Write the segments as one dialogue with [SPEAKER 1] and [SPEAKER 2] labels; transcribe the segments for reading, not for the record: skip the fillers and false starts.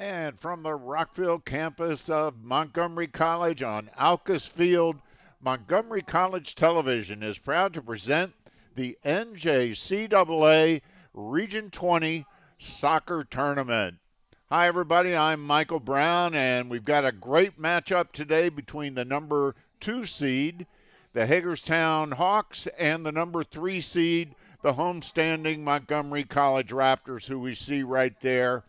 [SPEAKER 1] And from the Rockville campus of Montgomery College on Alcus Field, Montgomery College Television is proud to present the NJCAA Region 20 Soccer Tournament. Hi, everybody. I'm Michael Brown, and we've got a great matchup today between the number 2 seed, the Hagerstown Hawks, and the number 3 seed, the homestanding Montgomery College Raptors, who we see right there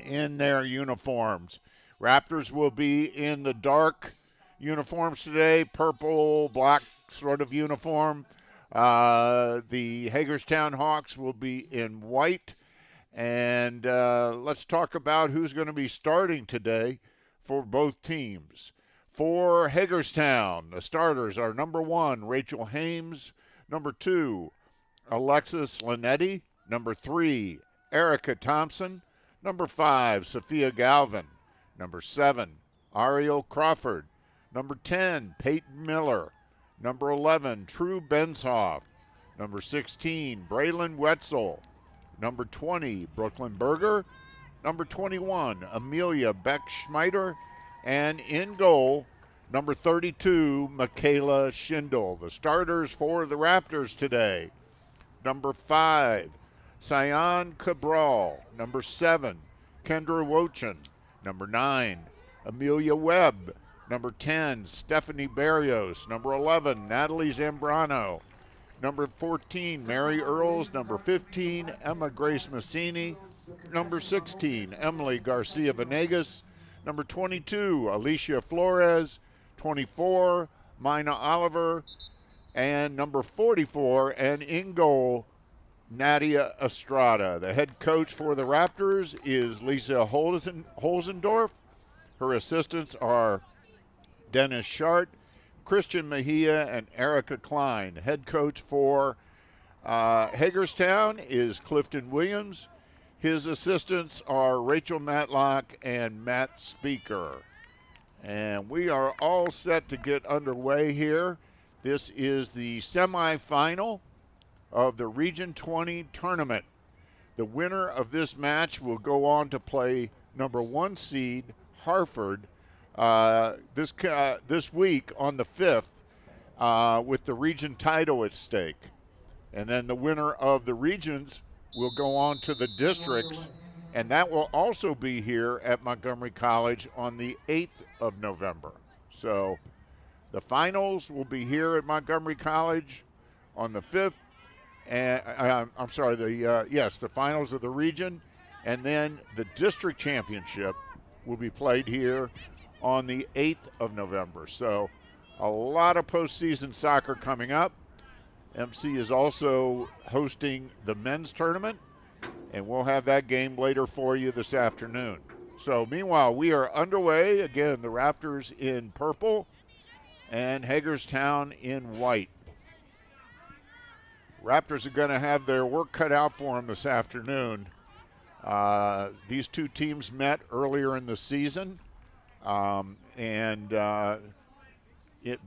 [SPEAKER 1] in their uniforms. Raptors will be in the dark uniforms today, purple, black sort of uniform. The Hagerstown Hawks will be in white. And let's talk about who's going to be starting today for both teams. For Hagerstown, the starters are number 1, Rachel Hames, number 2, Alexis Linetti, number 3, Erica Thompson, number 5, Sophia Galvin, number 7, Ariel Crawford, number 10, Peyton Miller, number 11, True Benshoff, number 16, Braylon Wetzel, number 20, Brooklyn Berger, number 21, Amelia Beck-Schmeider, and in goal, number 32, Michaela Schindel. The starters for the Raptors today: number 5, Cyan Cabral, number 7, Kendra Wochin, number 9, Amelia Webb, number 10, Stephanie Barrios, number 11, Natalie Zambrano, number 14, Mary Earls, number 15, Emma Grace Massini, number 16, Emily Garcia Venegas, number 22, Alicia Flores, 24, Mina Oliver, and number 44, and in goal, Nadia Estrada. The head coach for the Raptors is Lisa Holzendorf. Her assistants are Dennis Shart, Christian Mejia, and Erica Klein. Head coach for Hagerstown is Clifton Williams. His assistants are Rachel Matlock and Matt Speaker. And we are all set to get underway here. This is the semifinal of the Region 20 tournament. The winner of this match will go on to play number 1 seed Hartford this week on the 5th with the region title at stake. And then the winner of the regions will go on to the districts, and that will also be here at Montgomery College on the 8th of November. So the finals will be here at Montgomery College on the 5th. And the finals of the region, and then the district championship will be played here on the 8th of November. So a lot of postseason soccer coming up. MC is also hosting the men's tournament, and we'll have that game later for you this afternoon. So meanwhile, we are underway. Again, the Raptors in purple and Hagerstown in white. Raptors are going to have their work cut out for them this afternoon. These two teams met earlier in the season, and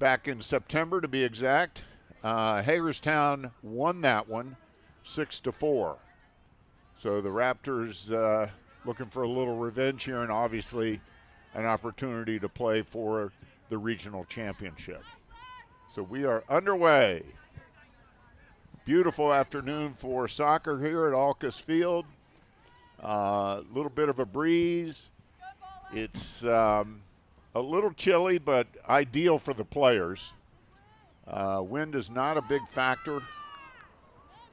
[SPEAKER 1] back in September to be exact. Hagerstown won that one 6-4. So the Raptors looking for a little revenge here, and obviously an opportunity to play for the regional championship. So we are underway. Beautiful afternoon for soccer here at Alcus Field. A little bit of a breeze. It's a little chilly, but ideal for the players. Wind is not a big factor,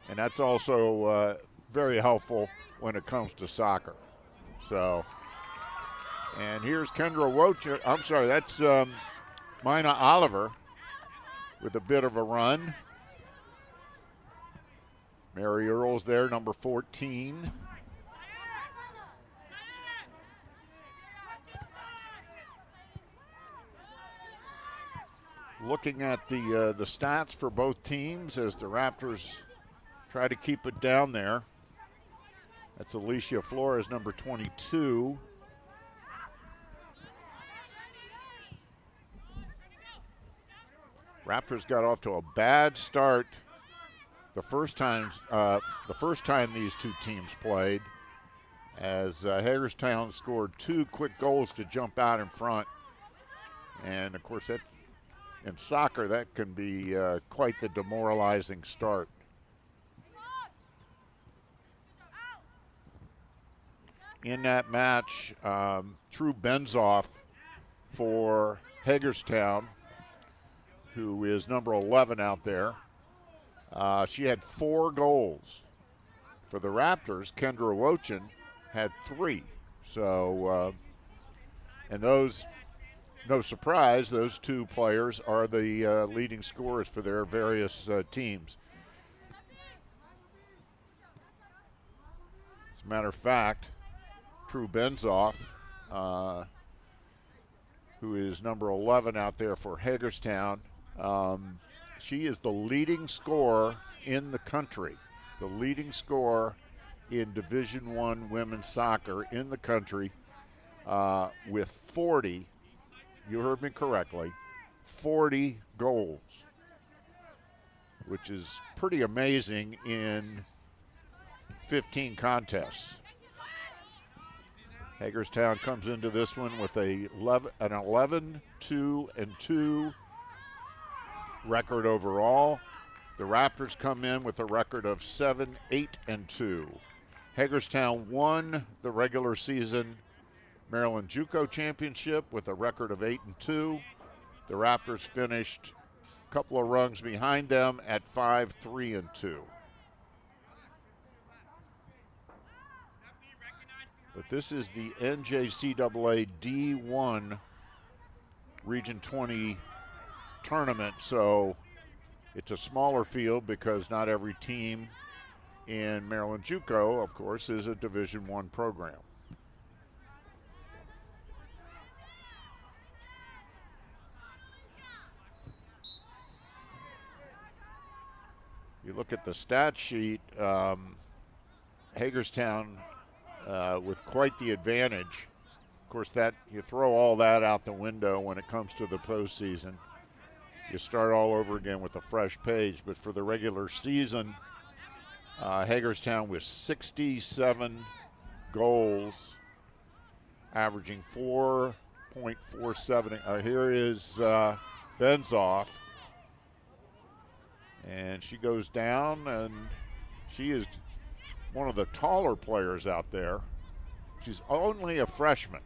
[SPEAKER 1] and that's also very helpful when it comes to soccer. So, and here's Kendra Wochin. I'm sorry, that's Mina Oliver with a bit of a run. Mary Earls there, number 14. Looking at the stats for both teams as the Raptors try to keep it down there. That's Alicia Flores, number 22. Raptors got off to a bad start the first time these two teams played, as Hagerstown scored 2 quick goals to jump out in front. And, of course, that in soccer, that can be quite the demoralizing start. In that match, True Benzoff for Hagerstown, who is number 11 out there, she had 4 goals. For the Raptors, Kendra Wochin had 3. So, and those, no surprise, those 2 players are the leading scorers for their various teams. As a matter of fact, True Benzoff, who is number 11 out there for Hagerstown, she is the leading scorer in the country. The leading scorer in Division I women's soccer in the country with 40, you heard me correctly, 40 goals, which is pretty amazing in 15 contests. Hagerstown comes into this one with an 11-2-2 record overall. The Raptors come in with a record of 7-8-2. Hagerstown won the regular season Maryland JUCO Championship with a record of 8-2. The Raptors finished a couple of rungs behind them at 5-3-2. But this is the NJCAA D1 Region 20 tournament, so it's a smaller field because not every team in Maryland JUCO, of course, is a Division I program. You look at the stat sheet, Hagerstown with quite the advantage. Of course, that you throw all that out the window when it comes to the postseason. You start all over again with a fresh page. But for the regular season, Hagerstown with 67 goals, averaging 4.47. Here is Benzoff. And she goes down, and she is one of the taller players out there. She's only a freshman,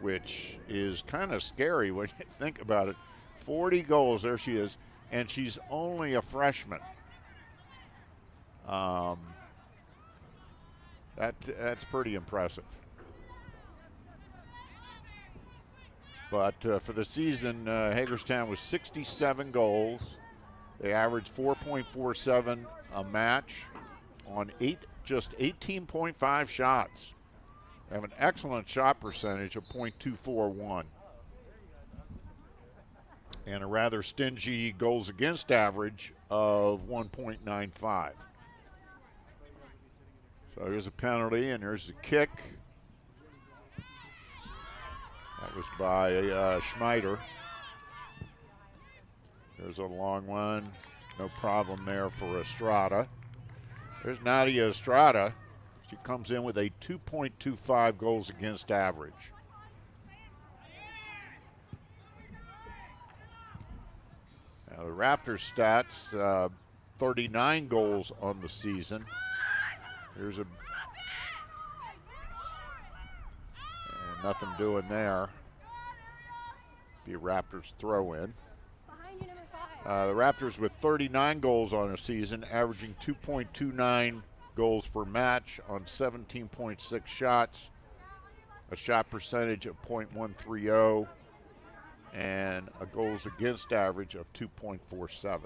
[SPEAKER 1] which is kind of scary when you think about it. 40 goals, there she is, and she's only a freshman. That's pretty impressive. But for the season, Hagerstown was 67 goals. They averaged 4.47 a match on just 18.5 shots. They have an excellent shot percentage of .241. And a rather stingy goals against average of 1.95. So here's a penalty, and here's a kick. That was by Schmeider. There's a long one. No problem there for Estrada. There's Nadia Estrada. She comes in with a 2.25 goals against average. Now the Raptors stats, 39 goals on the season. Here's and nothing doing there. Be a Raptors throw in. The Raptors with 39 goals on a season, averaging 2.29 goals per match on 17.6 shots, a shot percentage of .130, and a goals against average of 2.47.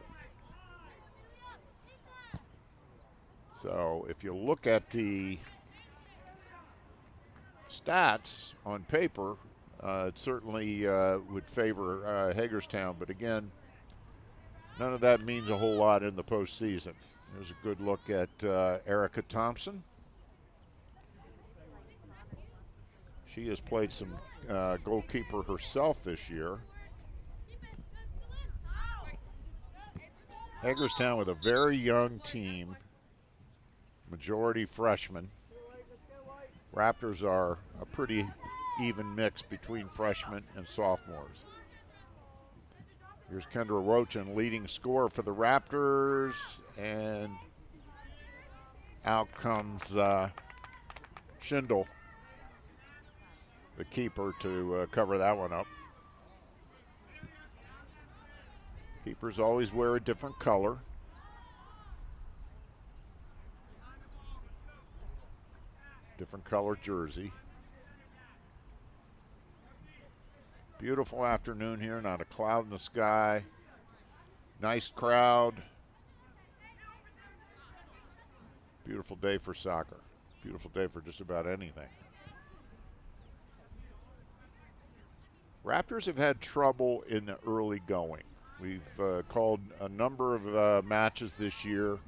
[SPEAKER 1] So if you look at the stats on paper, it certainly would favor Hagerstown, but again, none of that means a whole lot in the postseason. There's a good look at Erica Thompson. She has played some goalkeeper herself this year. Hagerstown with a very young team, majority freshmen. Raptors are a pretty even mix between freshmen and sophomores. Here's Kendra Wochin, leading scorer for the Raptors, and out comes Schindel, the keeper, to cover that one up. Keepers always wear a different color. Different color jersey. Beautiful afternoon here, not a cloud in the sky. Nice crowd. Beautiful day for soccer. Beautiful day for just about anything. Raptors have had trouble in the early going. We've called a number of matches this year,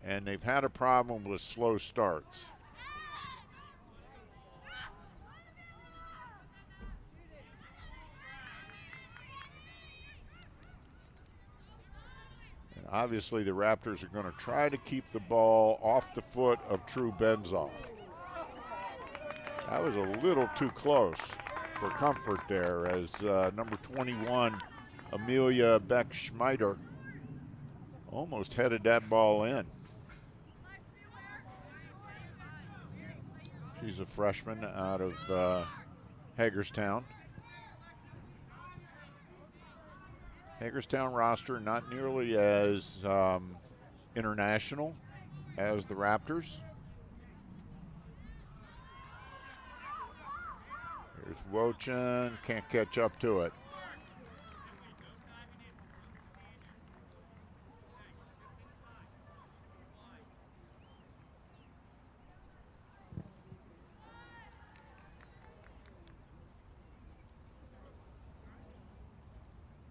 [SPEAKER 1] and they've had a problem with slow starts. And obviously, the Raptors are going to try to keep the ball off the foot of True Benzoff. That was a little too close for comfort there, as number 21, Amelia Beck-Schmeider, almost headed that ball in. She's a freshman out of Hagerstown. Hagerstown roster not nearly as international as the Raptors. Here's Wochin, can't catch up to it.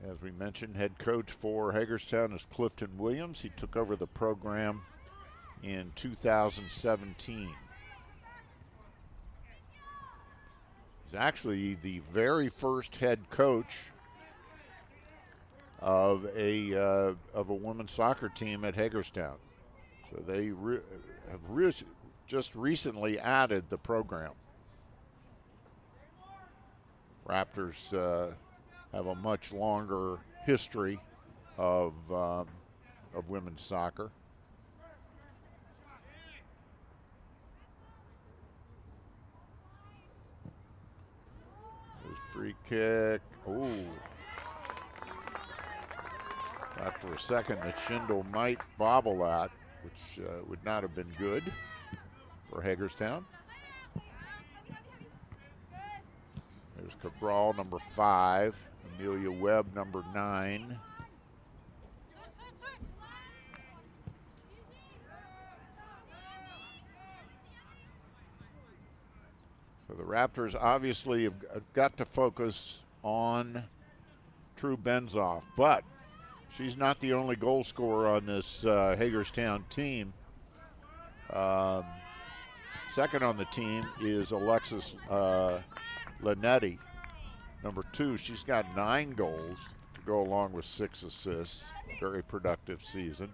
[SPEAKER 1] As we mentioned, head coach for Hagerstown is Clifton Williams. He took over the program in 2017. He's actually the very first head coach of a women's soccer team at Hagerstown. So they have just recently added the program. Raptors have a much longer history of women's soccer. There's free kick. Ooh. Thought for a second that Schindel might bobble that, which would not have been good for Hagerstown. There's Cabral, number 5. Amelia Webb, number 9. So the Raptors obviously have got to focus on True Benzoff, but she's not the only goal scorer on this Hagerstown team. Second on the team is Alexis Linetti, number 2. She's got 9 goals to go along with 6 assists. Very productive season.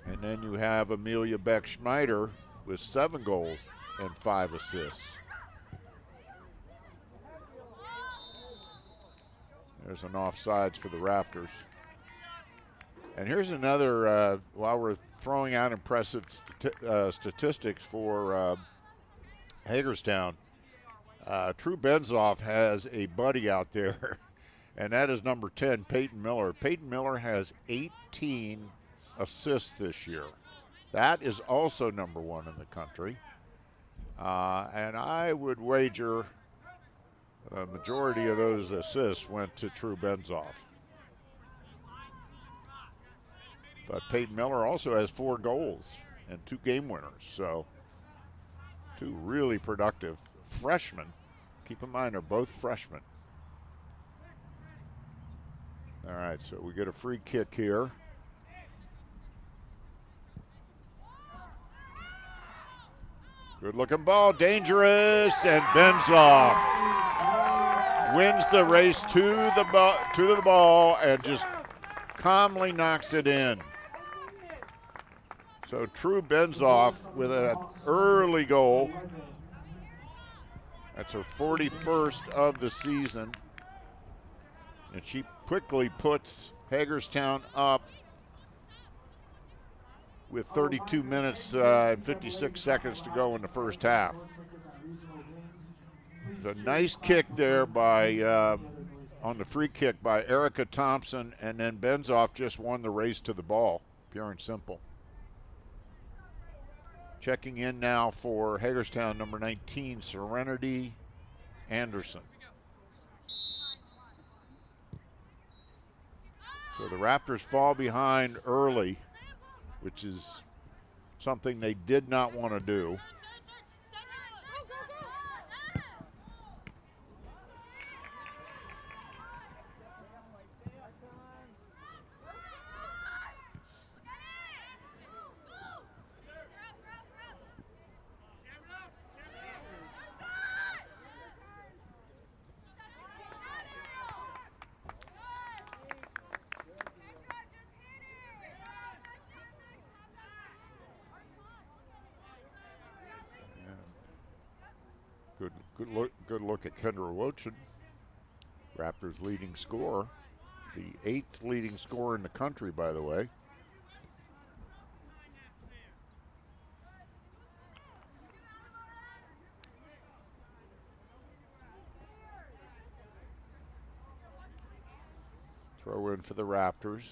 [SPEAKER 1] And then you have Amelia Beck-Schmeider with 7 goals and 5 assists. There's an offsides for the Raptors. And here's another, while we're throwing out impressive statistics for Hagerstown, True Benzoff has a buddy out there, and that is number 10, Peyton Miller. Peyton Miller has 18 assists this year. That is also number 1 in the country. And I would wager a majority of those assists went to True Benzoff. But Peyton Miller also has 4 goals and 2 game winners. So 2 really productive freshmen. Keep in mind, they're both freshmen. All right, so we get a free kick here. Good looking ball, dangerous, and Benzoff wins the race to the ball and just calmly knocks it in. So True Benzoff with an early goal. That's her 41st of the season. And she quickly puts Hagerstown up with 32 minutes and 56 seconds to go in the first half. It's a nice kick there by on the free kick by Erica Thompson, and then Benzoff just won the race to the ball, pure and simple. Checking in now for Hagerstown, number 19, Serenity Anderson. So the Raptors fall behind early, which is something they did not want to do. Good look at Kendra Wochin, Raptors leading scorer, the 8th leading scorer in the country, by the way. Throw in for the Raptors.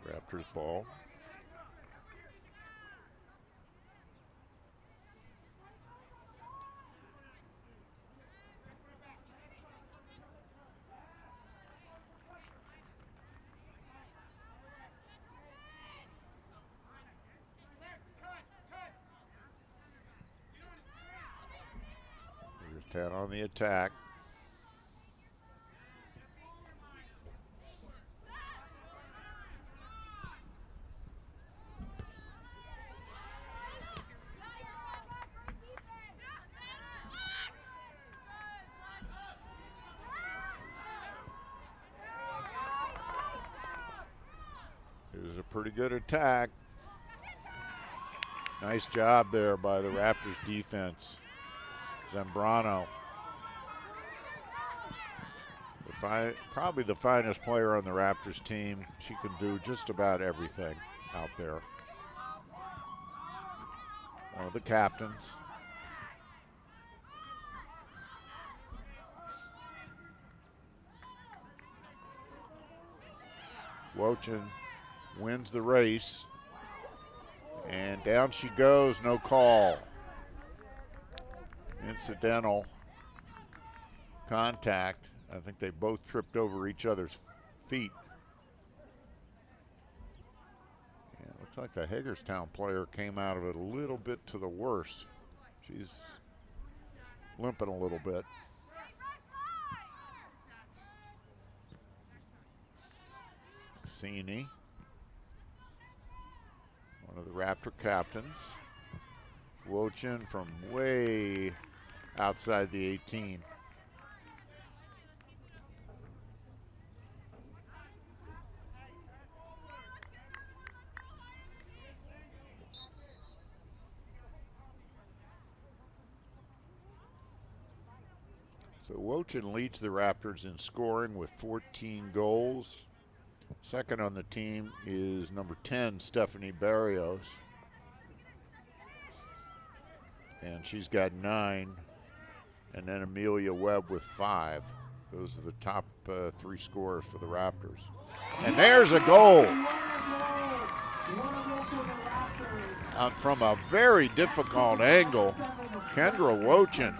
[SPEAKER 1] Raptors ball. Here's Tad on the attack. It was a pretty good attack. Nice job there by the Raptors defense. Zambrano, probably the finest player on the Raptors team. She can do just about everything out there. One of the captains. Wochin wins the race, and down she goes, no call. Incidental contact. I think they both tripped over each other's feet. Yeah, looks like the Hagerstown player came out of it a little bit to the worse. She's limping a little bit. Cassini, one of the Raptor captains. Wochin from way outside the 18. So Wochin leads the Raptors in scoring with 14 goals. Second on the team is number 10, Stephanie Barrios. And she's got 9. And then Amelia Webb with 5. Those are the top 3 scorers for the Raptors. And there's a goal. From a very difficult angle, Kendra Wochin,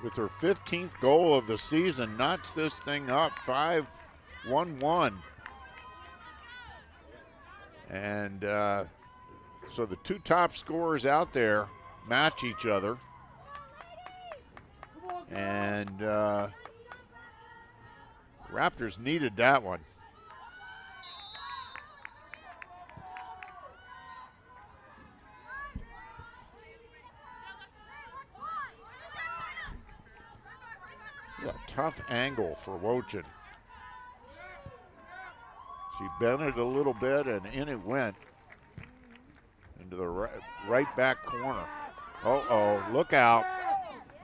[SPEAKER 1] with her 15th goal of the season, knocks this thing up 5-1-1. And so the 2 top scorers out there match each other. And Raptors needed that one. A tough angle for Wojcik. She bent it a little bit, and in it went into the right back corner. Uh-oh, look out.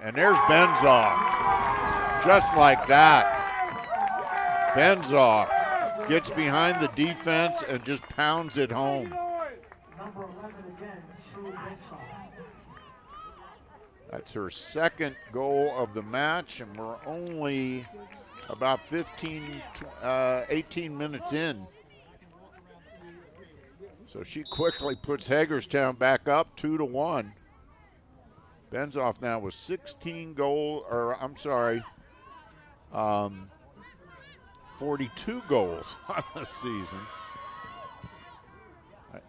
[SPEAKER 1] And there's Benzoff. Just like that. Benzoff gets behind the defense and just pounds it home.
[SPEAKER 2] Number 11 again, Sue Benzoff.
[SPEAKER 1] That's her second goal of the match, and we're only about 18 minutes in. So she quickly puts Hagerstown back up 2-1. Benzoff now with 42 goals on the season.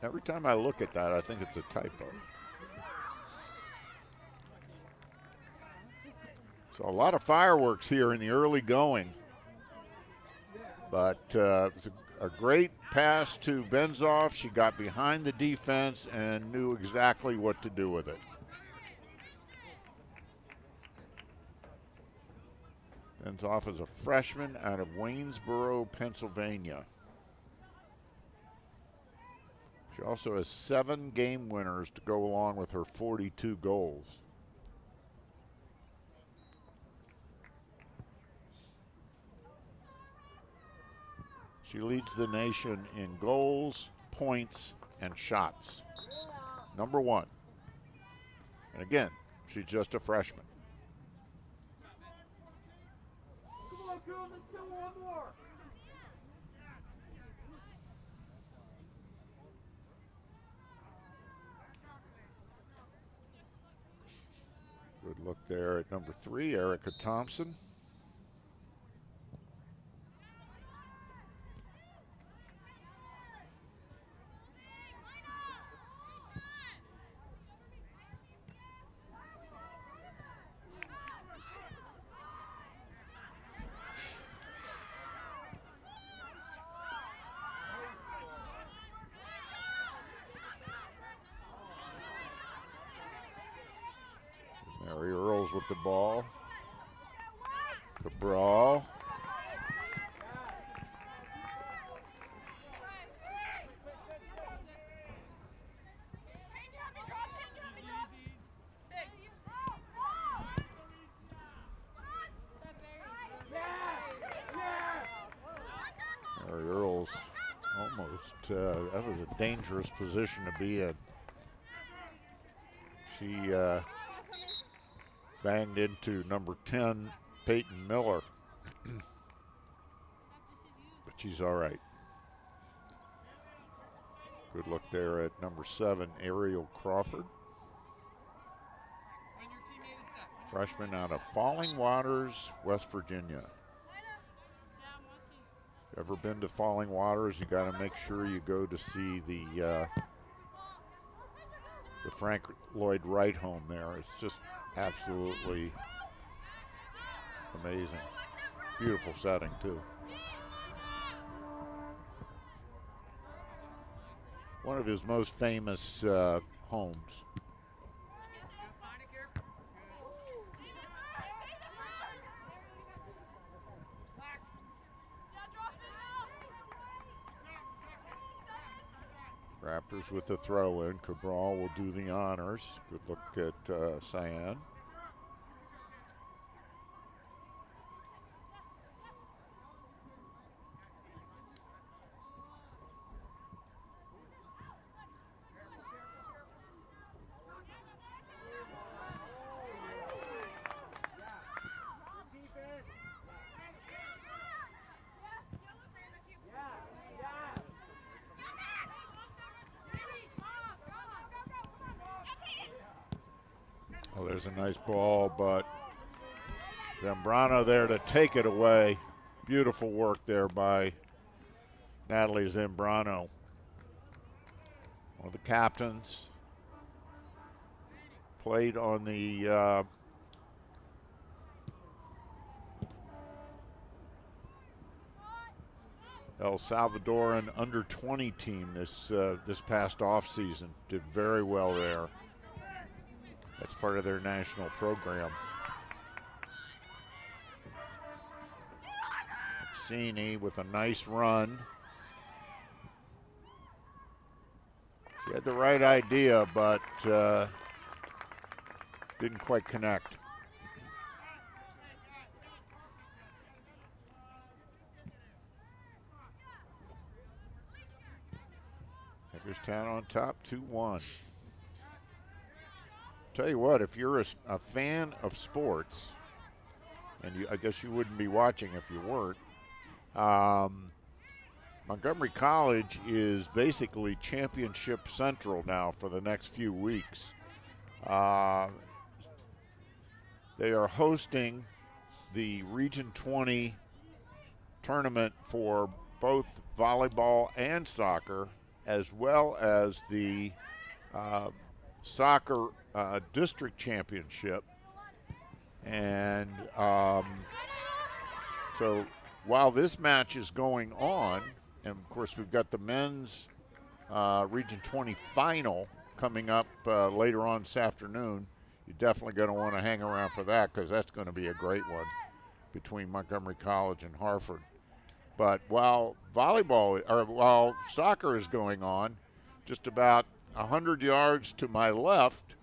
[SPEAKER 1] Every time I look at that, I think it's a typo. So a lot of fireworks here in the early going. But it's a great pass to Benzoff. She got behind the defense and knew exactly what to do with it. Benzoff is a freshman out of Waynesboro, Pennsylvania. She also has 7 game winners to go along with her 42 goals. She leads the nation in goals, points, and shots. Number 1. And again, she's just a freshman.
[SPEAKER 3] Come on, girls, let's do one more.
[SPEAKER 1] Good look there at number 3, Erica Thompson. Mary Earls with the ball. Cabral. Mary Earls almost, that was a dangerous position to be in. She banged into number 10, Peyton Miller. But she's all right. Good look there at number 7, Ariel Crawford. Freshman out of Falling Waters, West Virginia. If you've ever been to Falling Waters, you got to make sure you go to see the Frank Lloyd Wright home there. It's just absolutely amazing. Beautiful setting, too. One of his most famous homes. Raptors with the throw in. Cabral will do the honors. Good look at Cyan. Well, there's a nice ball, but Zambrano there to take it away. Beautiful work there by Natalie Zambrano. One of the captains. Played on the El Salvadoran under-20 team this past off season. Did very well there. That's part of their national program. Cini with a nice run. She had the right idea, but didn't quite connect. Hagerstown on top, 2-1. Tell you what, if you're a fan of sports, and I guess you wouldn't be watching if you weren't, Montgomery College is basically championship central now for the next few weeks. They are hosting the Region 20 tournament for both volleyball and soccer, as well as the soccer district championship. And so while this match is going on, and of course we've got the men's Region 20 final coming up later on this afternoon, you're definitely going to want to hang around for that, because that's going to be a great one between Montgomery College and Hartford. But while soccer is going on, just about 100 yards to my left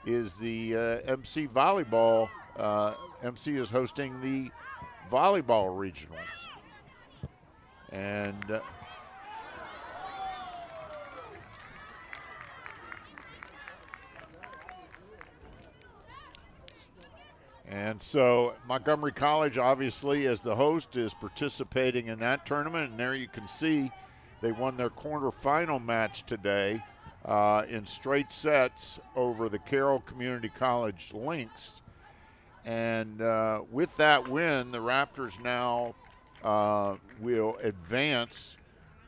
[SPEAKER 1] is the MC volleyball. MC is hosting the volleyball regionals. And so Montgomery College, obviously, as the host, is participating in that tournament. And there you can see they won their quarterfinal match today in straight sets over the Carroll Community College Lynx. And with that win, the Raptors now will advance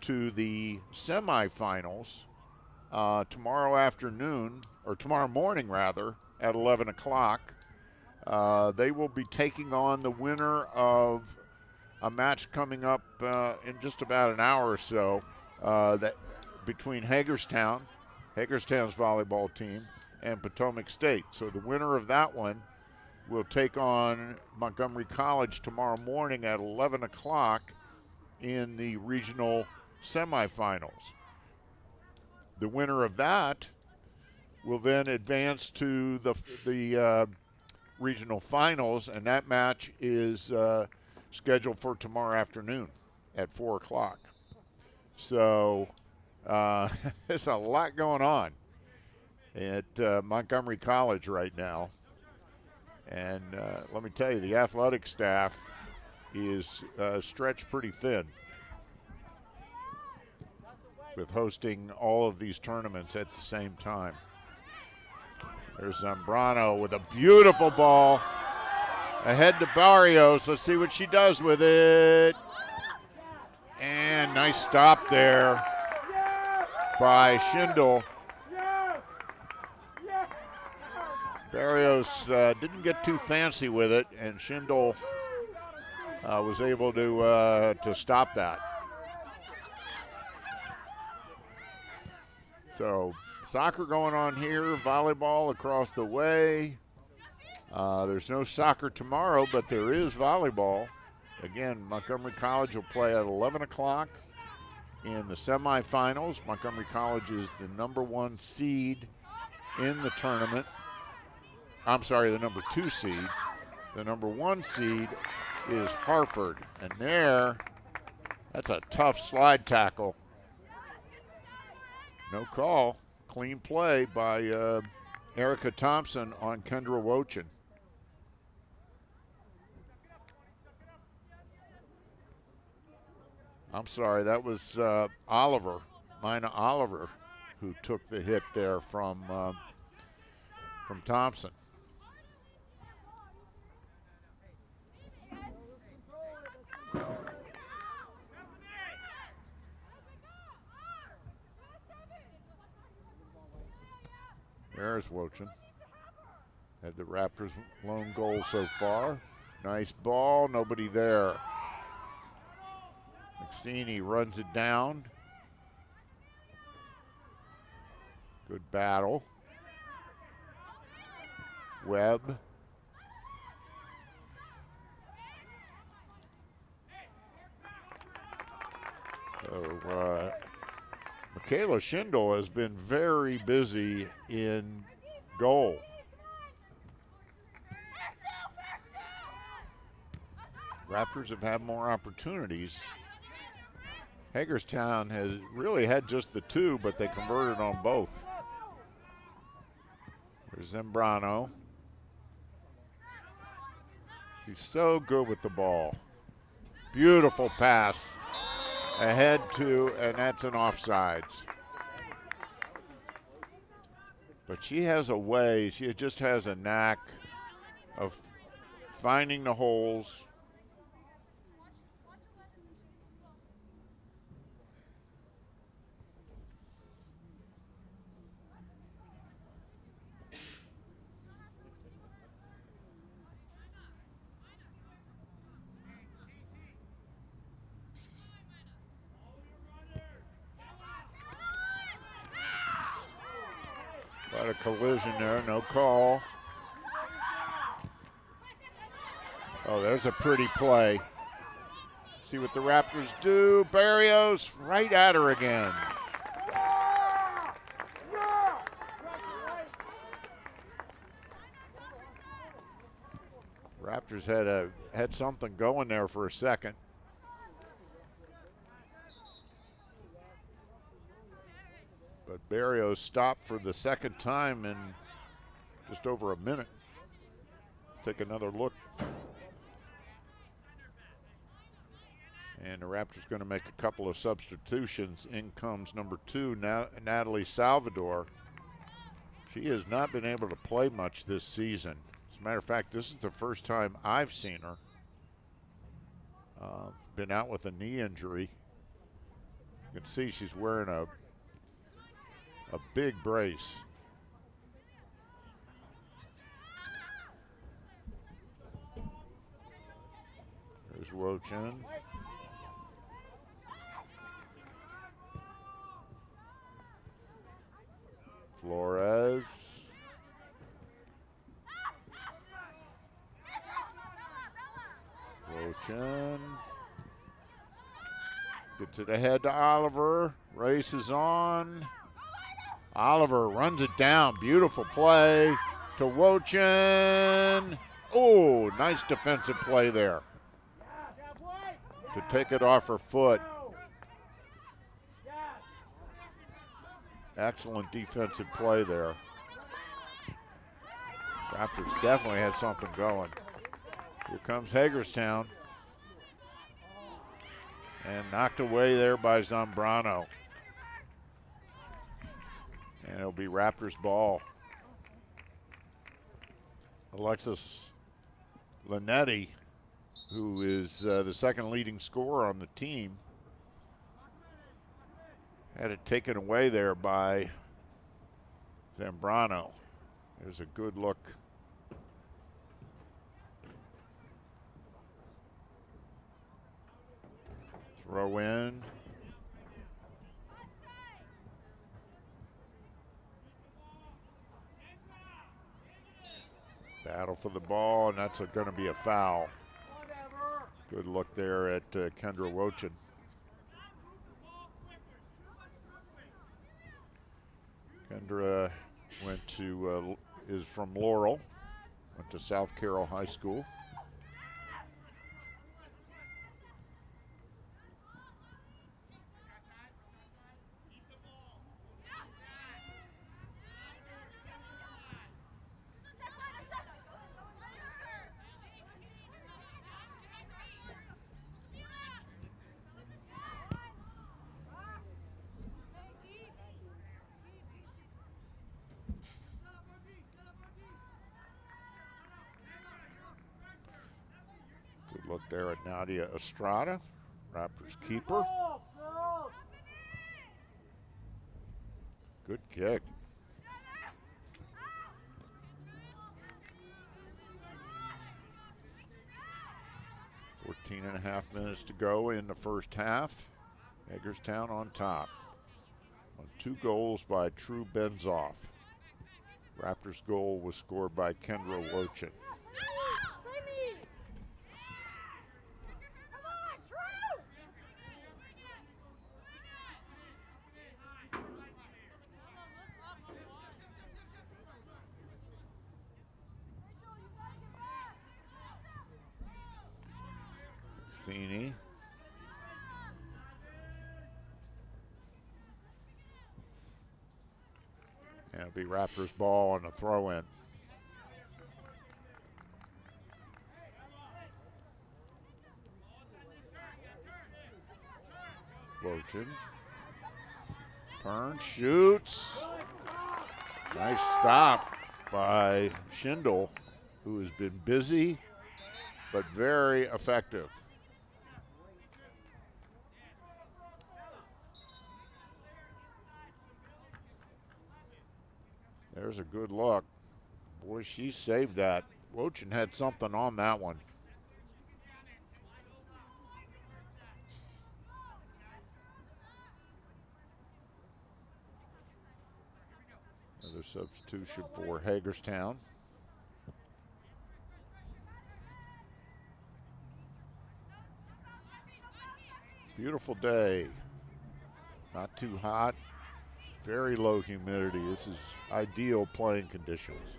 [SPEAKER 1] to the semifinals tomorrow afternoon, or tomorrow morning rather, at 11 o'clock. They will be taking on the winner of a match coming up in just about an hour or so that between Hagerstown's volleyball team, and Potomac State. So the winner of that one will take on Montgomery College tomorrow morning at 11 o'clock in the regional semifinals. The winner of that will then advance to the regional finals, and that match is scheduled for tomorrow afternoon at 4 o'clock. So there's a lot going on at Montgomery College right now. And let me tell you, the athletic staff is stretched pretty thin with hosting all of these tournaments at the same time. There's Zambrano with a beautiful ball ahead to Barrios. Let's see what she does with it. And nice stop there by Schindel. Barrios didn't get too fancy with it, and Schindel was able to stop that. So soccer going on here, volleyball across the way. There's no soccer tomorrow, but there is volleyball. Again, Montgomery College will play at 11 o'clock in the semifinals. Montgomery College is the #1 seed in the tournament. I'm sorry, the #2 seed. The #1 seed is Hartford. And that's a tough slide tackle. No call. Clean play by Erica Thompson on Kendra Wochin. I'm sorry, that was Mina Oliver, who took the hit there from Thompson. There's Wochin. Had the Raptors' lone goal so far. Nice ball, nobody there. Maxini runs it down. Good battle. Webb. So Michaela Schindel has been very busy in goal. Raptors have had more opportunities. Hagerstown has really had just the two, but they converted on both. There's Zambrano. She's so good with the ball. Beautiful pass ahead to, and that's an offsides. But she has a way, she just has a knack of finding the holes. Got a collision there, no call. Oh, there's a pretty play. See what the Raptors do. Barrios right at her again. Raptors had something going there for a second. But Barrios stopped for the second time in just over a minute. Take another look. And the Raptors going to make a couple of substitutions. In comes number 2, Natalie Salvador. She has not been able to play much this season. As a matter of fact, this is the first time I've seen her. Been out with a knee injury. You can see she's wearing a big brace. There's Wochin. Flores. Wochin. Gets it ahead to Oliver. Race is on. Oliver runs it down. Beautiful play to Wochin. Oh, nice defensive play there to take it off her foot. Excellent defensive play there. Raptors definitely had something going. Here comes Hagerstown. And knocked away there by Zambrano. And it'll be Raptors ball. Alexis Linetti, who is the second leading scorer on the team, had it taken away there by Zambrano. There's a good look. Throw in. Battle for the ball, and that's going to be a foul. Good look there at Kendra Wochin. Kendra is from Laurel, went to South Carroll High School. Look there at Nadia Estrada, Raptors keeper. Good kick. 14.5 minutes to go in the first half. Hagerstown on top. On 2 goals by True Benzoff. Raptors' goal was scored by Kendra Wochin. Feeney. And it'll be Raptors ball on the throw-in. Wochin. Turns, shoots. Nice stop by Schindel, who has been busy but very effective. There's a good look. Boy, she saved that. Wochin had something on that one. Another substitution for Hagerstown. Beautiful day. Not too hot. Very low humidity. This is ideal playing conditions.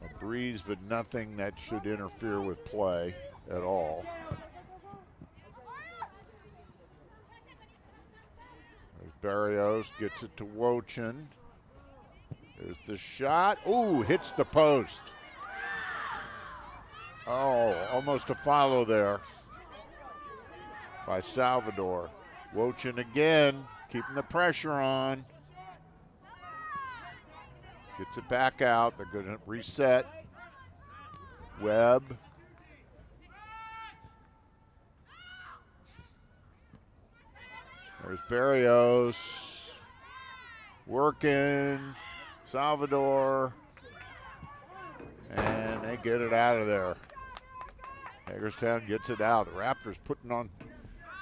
[SPEAKER 1] A breeze, but nothing that should interfere with play at all. There's Barrios, gets it to Wochin. There's the shot. Ooh, hits the post. Oh, almost a follow there by Salvador. Wochin again, keeping the pressure on. Gets it back out. They're going to reset. Webb. There's Barrios. Working. Salvador. And they get it out of there. Hagerstown gets it out. The Raptors putting on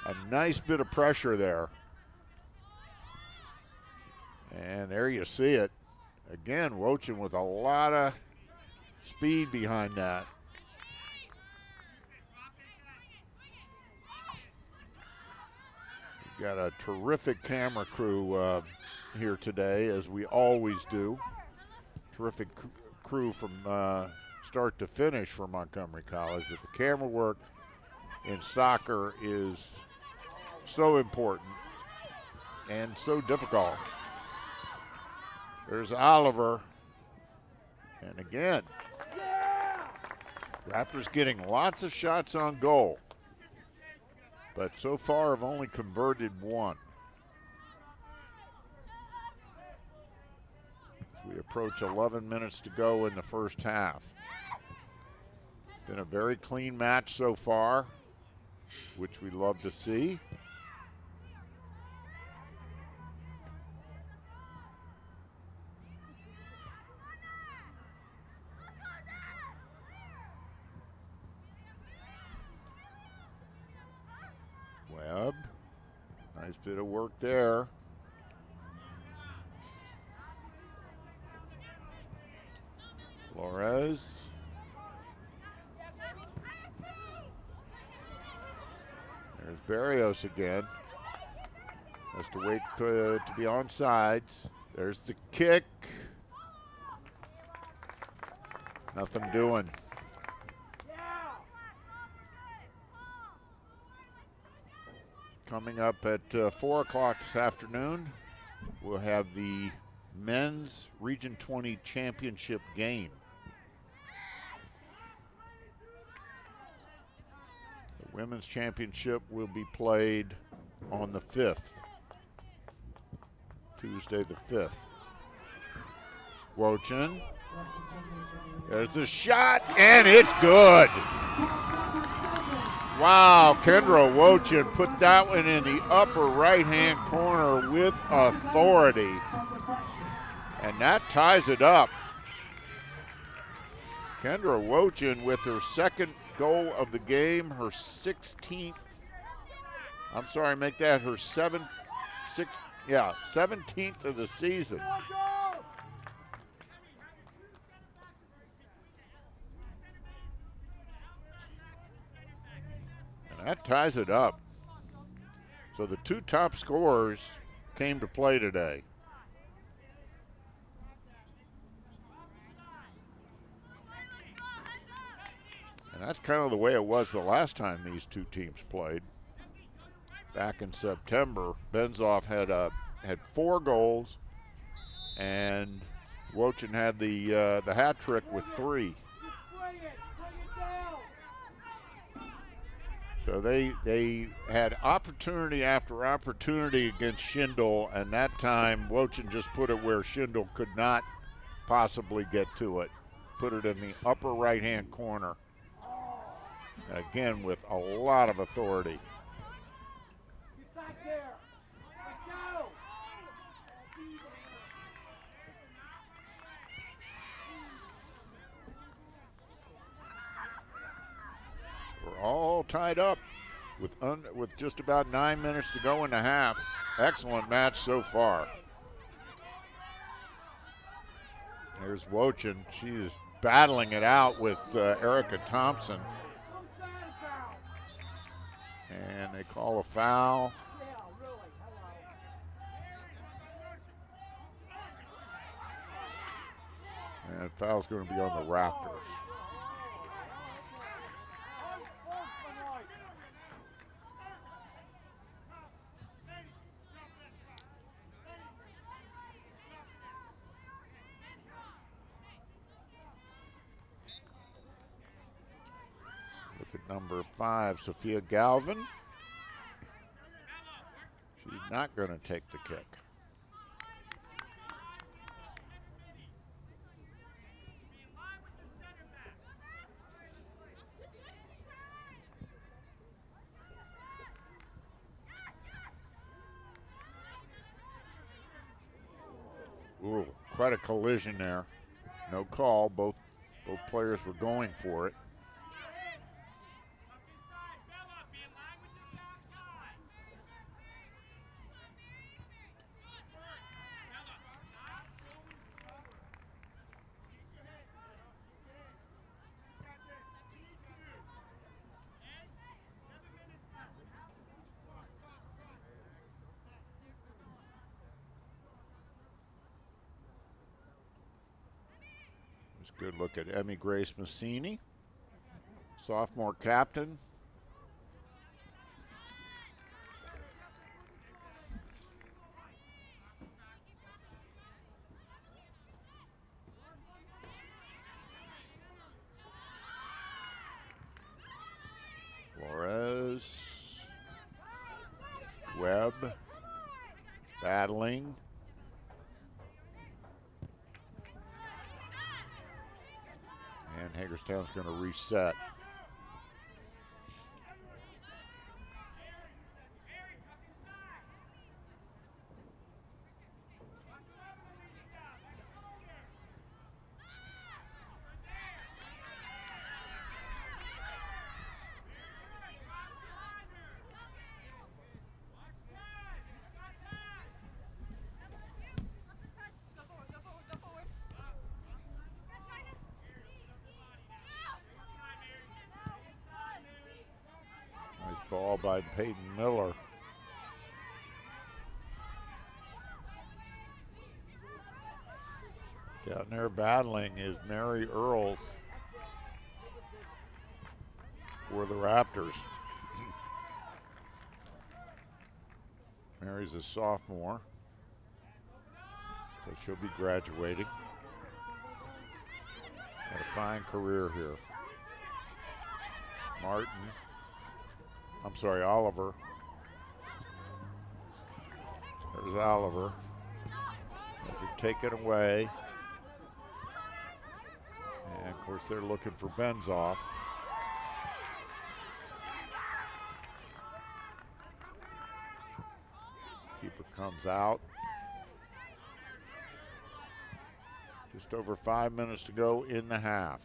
[SPEAKER 1] a nice bit of pressure there. And there you see it. Again, Wochin with a lot of speed behind that. We've got a terrific camera crew here today, as we always do. Terrific crew from start to finish for Montgomery College, but the camera work in soccer is so important and so difficult. There's Oliver, and again, Raptors getting lots of shots on goal, but so far have only converted 1. We approach 11 minutes to go in the first half. Been a very clean match so far, which we love to see. Webb, nice bit of work there. Flores. There's Barrios again. Has to wait to be on sides. There's the kick. Nothing doing. Coming up at 4 o'clock this afternoon, we'll have the Men's Region 20 Championship game. The Women's Championship will be played on the 5th, Tuesday the 5th. Wochin. There's the shot, and it's good. Wow, Kendra Wochin put that one in the upper right-hand corner with authority. And that ties it up. Kendra Wojcin with her second goal of the game, her 16th. I'm sorry, make that her 17th of the season. And that ties it up. So the two top scorers came to play today. And that's kind of the way it was the last time these two teams played. Back in September, Benzoff had 4 goals, and Wojcin had the hat trick with 3. So they had opportunity after opportunity against Schindel, and that time Wojcin just put it where Schindel could not possibly get to it. Put it in the upper right-hand corner. Again, with a lot of authority.
[SPEAKER 3] Get back there. Let's go.
[SPEAKER 1] We're all tied up with just about 9 minutes to go in the half. Excellent match so far. There's Wojcin. She is battling it out with Erica Thompson. And they call a foul. And foul's going to be on the Raptors. Look at number 5, Sophia Galvin. She's not going to take the kick. Ooh, quite a collision there. No call. Both players were going for it. Good look at Emmy Grace Massini, sophomore captain. Flores, Webb, battling. And Hagerstown's going to reset. Ball by Peyton Miller. Down there battling is Mary Earls for the Raptors. Mary's a sophomore, so she'll be graduating. Had a fine career here. Oliver. There's Oliver. As he taken away. And of course they're looking for Benzoff. Keeper comes out. Just over 5 minutes to go in the half.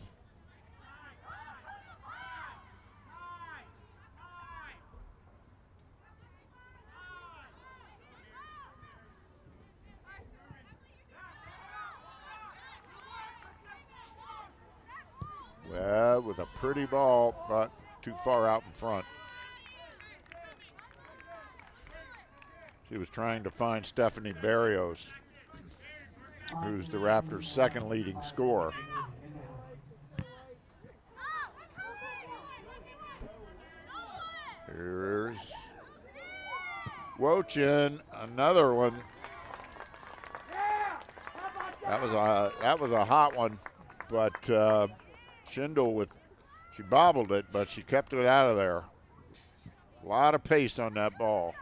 [SPEAKER 1] Webb with a pretty ball, but too far out in front. She was trying to find Stephanie Barrios, who's the Raptors' second leading scorer. Here's Wochin, another one. That was a hot one, but Schindel she bobbled it, but she kept it out of there. A lot of pace on that ball.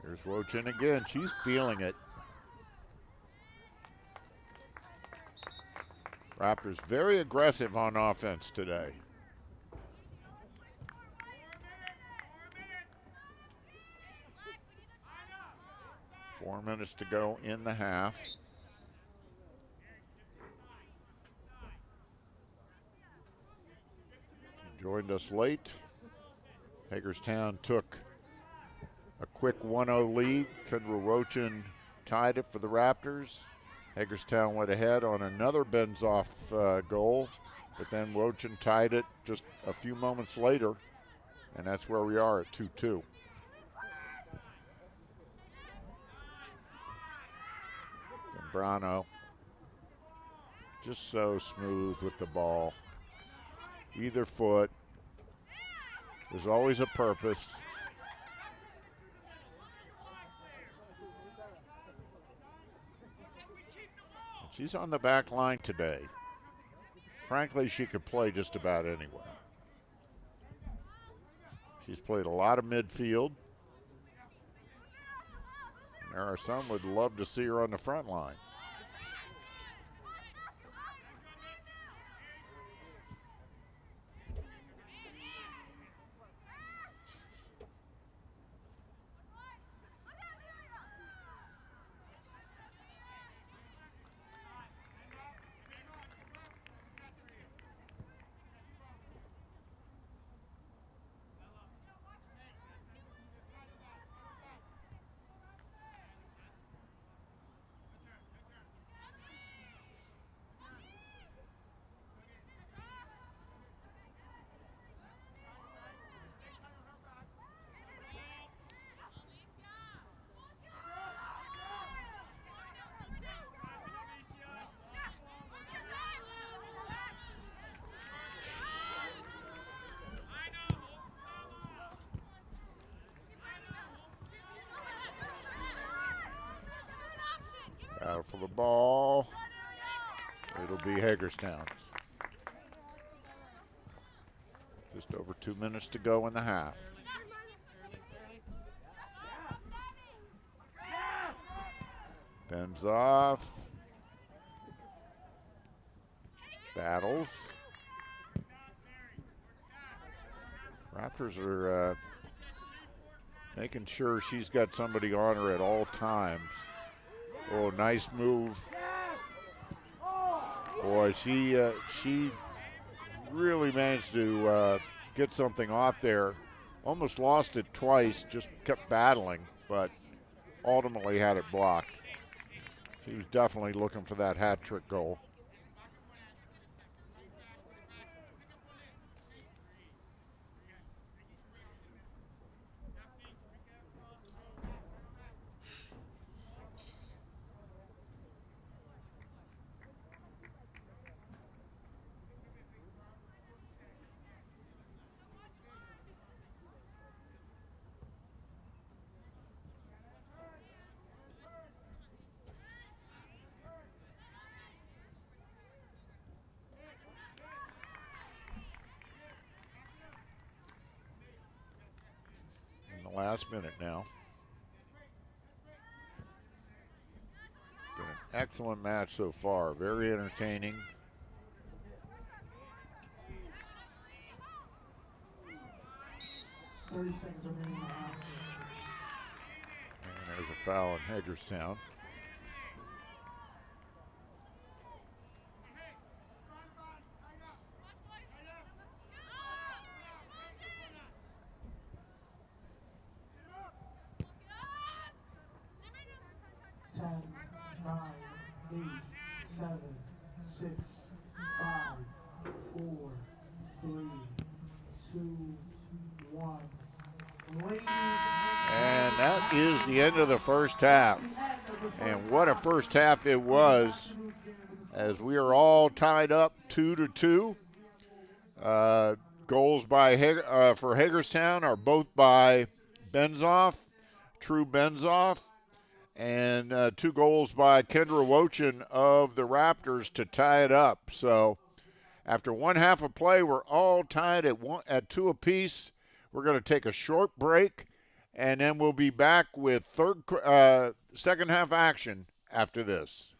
[SPEAKER 1] Here's Wochin again. She's feeling it. Raptors very aggressive on offense today. Four minutes to go in the half. Joined us late. Hagerstown took a quick 1-0 lead. Kendra Wochin tied it for the Raptors. Hagerstown went ahead on another Benzoff goal, but then Wochin tied it just a few moments later, and that's where we are at 2-2. Brano just so smooth with the ball. Either foot. There's always a purpose. She's on the back line today. Frankly, she could play just about anywhere. She's played a lot of midfield. And there are some would love to see her on the front line. Out for the ball. It'll be Hagerstown. Just over 2 minutes to go in the half. Bends off. Battles. Raptors are making sure she's got somebody on her at all times. Oh, nice move. Boy, she really managed to get something off there. Almost lost it twice, just kept battling, but ultimately had it blocked. She was definitely looking for that hat trick goal. Last minute now. Been an excellent match so far. Very entertaining.
[SPEAKER 2] Seconds remaining in the half.
[SPEAKER 1] And there's a foul in Hagerstown.
[SPEAKER 2] 9, 8, 7, 6, 5, 4, 3, 2, 1. Ladies
[SPEAKER 1] And that is the end of the first half. And what a first half it was, as we are all tied up 2-2. Goals by for Hagerstown are both by Benzoff, True Benzoff, and 2 goals by Kendra Wochin of the Raptors to tie it up. So after one half of play, we're all tied at 2 apiece. We're going to take a short break, and then we'll be back with second half action after this.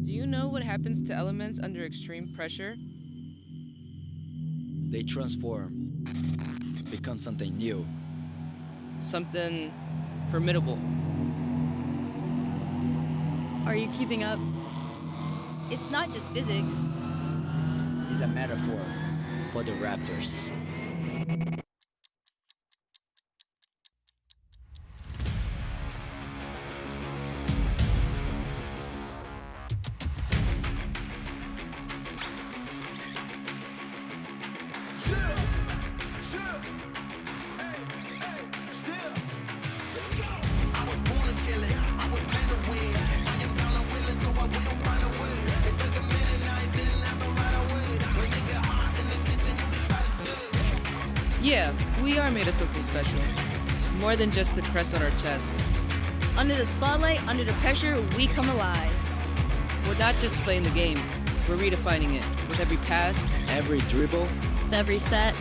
[SPEAKER 4] Do you know what happens to elements under extreme pressure?
[SPEAKER 5] They transform, become something new.
[SPEAKER 4] Something formidable.
[SPEAKER 6] Are you keeping up?
[SPEAKER 7] It's not just physics.
[SPEAKER 5] It's a metaphor for the Raptors.
[SPEAKER 4] Yeah, we are made of something special. More than just a crest on our chest.
[SPEAKER 7] Under the spotlight, under the pressure, we come alive.
[SPEAKER 4] We're not just playing the game, we're redefining it. With every pass,
[SPEAKER 5] Every dribble,
[SPEAKER 6] Every set.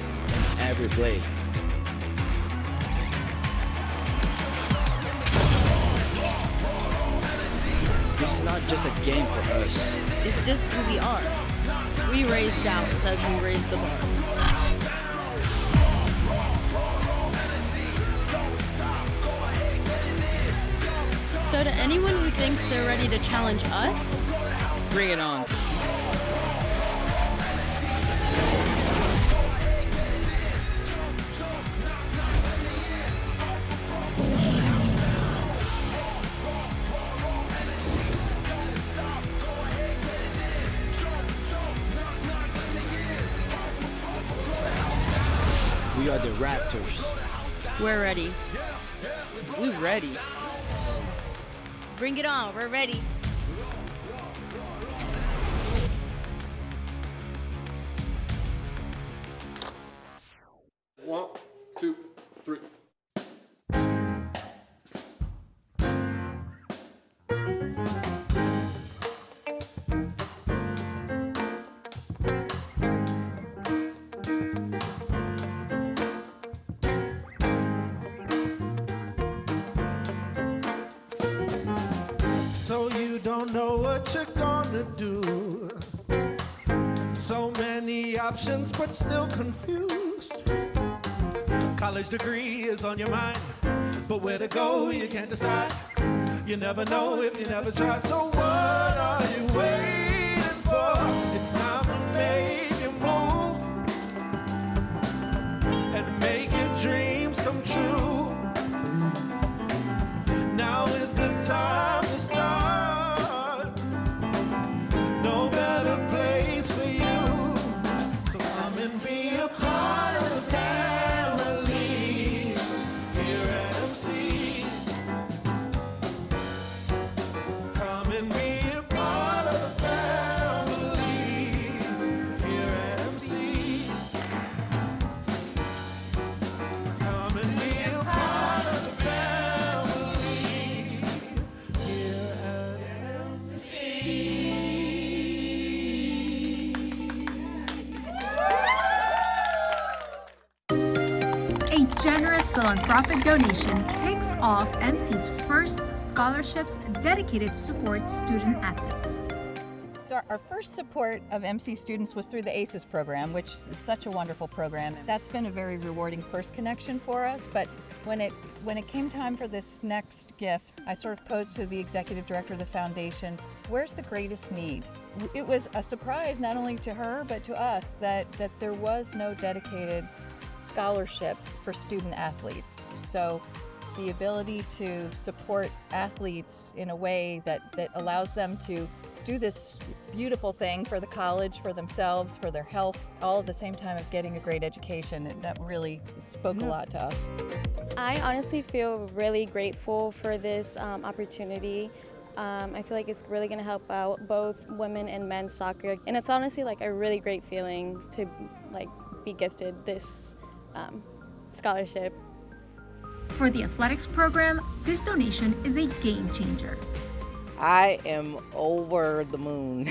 [SPEAKER 5] and every play. This is not just a game for us.
[SPEAKER 7] It's just who we are.
[SPEAKER 6] We raise doubts as we raise the bar. So to anyone who thinks they're ready to challenge us,
[SPEAKER 4] bring it on.
[SPEAKER 5] We are the Raptors.
[SPEAKER 6] we're ready.
[SPEAKER 4] We ready.
[SPEAKER 7] Bring it on, we're ready.
[SPEAKER 8] One, two, three.
[SPEAKER 9] So you don't know what you're gonna do. So many options, but still confused. College degree is on your mind, but where to go, you can't decide. You never know if you never try. So what are you waiting for? It's time to make your move and make your dreams come true.
[SPEAKER 10] generous philanthropic donation kicks off MC's first scholarships dedicated to support student athletes.
[SPEAKER 11] So our first support of MC students was through the ACES program, which is such a wonderful program. That's been a very rewarding first connection for us, but when it came time for this next gift, I sort of posed to the executive director of the foundation, where's the greatest need? It was a surprise not only to her, but to us that there was no dedicated scholarship for student athletes. So the ability to support athletes in a way that allows them to do this beautiful thing for the college, for themselves, for their health, all at the same time of getting a great education, that really spoke a lot to us.
[SPEAKER 12] I honestly feel really grateful for this opportunity. I feel like it's really going to help out both women and men's soccer, and it's honestly like a really great feeling to be gifted this scholarship.
[SPEAKER 10] For the athletics program, this donation is a game changer.
[SPEAKER 13] I am over the moon.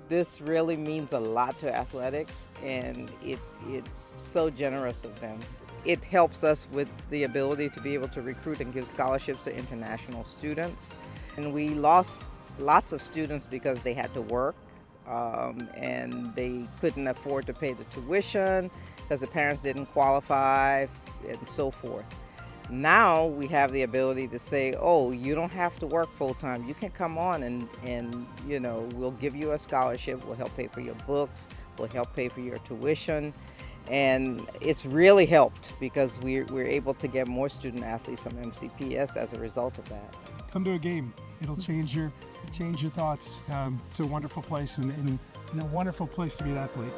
[SPEAKER 13] This really means a lot to athletics, and it's so generous of them. It helps us with the ability to be able to recruit and give scholarships to international students. And we lost lots of students because they had to work and they couldn't afford to pay the tuition because the parents didn't qualify and so forth. Now we have the ability to say, oh, you don't have to work full-time. You can come on and you know, we'll give you a scholarship. We'll help pay for your books. We'll help pay for your tuition. And it's really helped because we're able to get more student athletes from MCPS as a result of that.
[SPEAKER 14] Come to a game. It'll change your thoughts. It's a wonderful place and a wonderful place to be an athlete.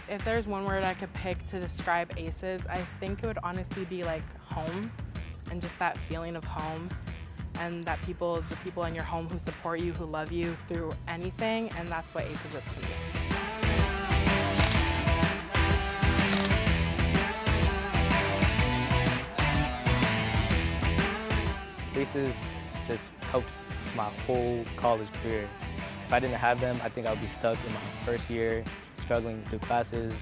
[SPEAKER 15] If there's one word I could pick to describe ACES, I think it would honestly be like home, and just that feeling of home, and that the people in your home who support you, who love you through anything, and that's what ACES is to me.
[SPEAKER 16] ACES just helped my whole college career. If I didn't have them, I think I would be stuck in my first year, struggling through classes.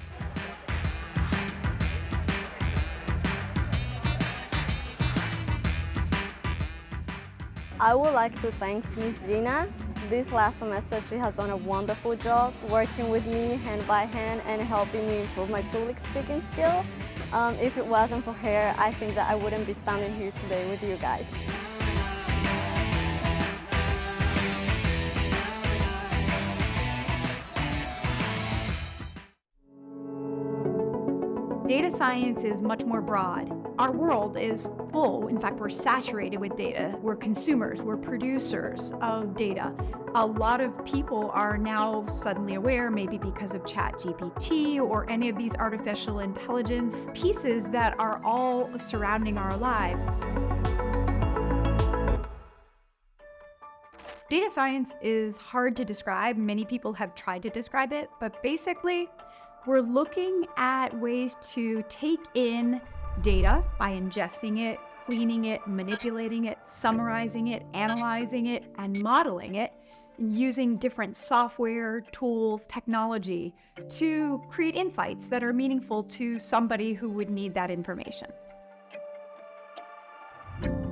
[SPEAKER 12] I would like to thank Ms. Gina. This last semester she has done a wonderful job working with me hand by hand and helping me improve my public speaking skills. If it wasn't for her, I think that I wouldn't be standing here today with you guys.
[SPEAKER 10] Data science is much more broad. Our world is full, in fact, we're saturated with data. We're consumers, we're producers of data. A lot of people are now suddenly aware, maybe because of ChatGPT or any of these artificial intelligence pieces that are all surrounding our lives. Data science is hard to describe. Many people have tried to describe it, but basically, we're looking at ways to take in data by ingesting it, cleaning it, manipulating it, summarizing it, analyzing it, and modeling it using different software, tools, technology to create insights that are meaningful to somebody who would need that information.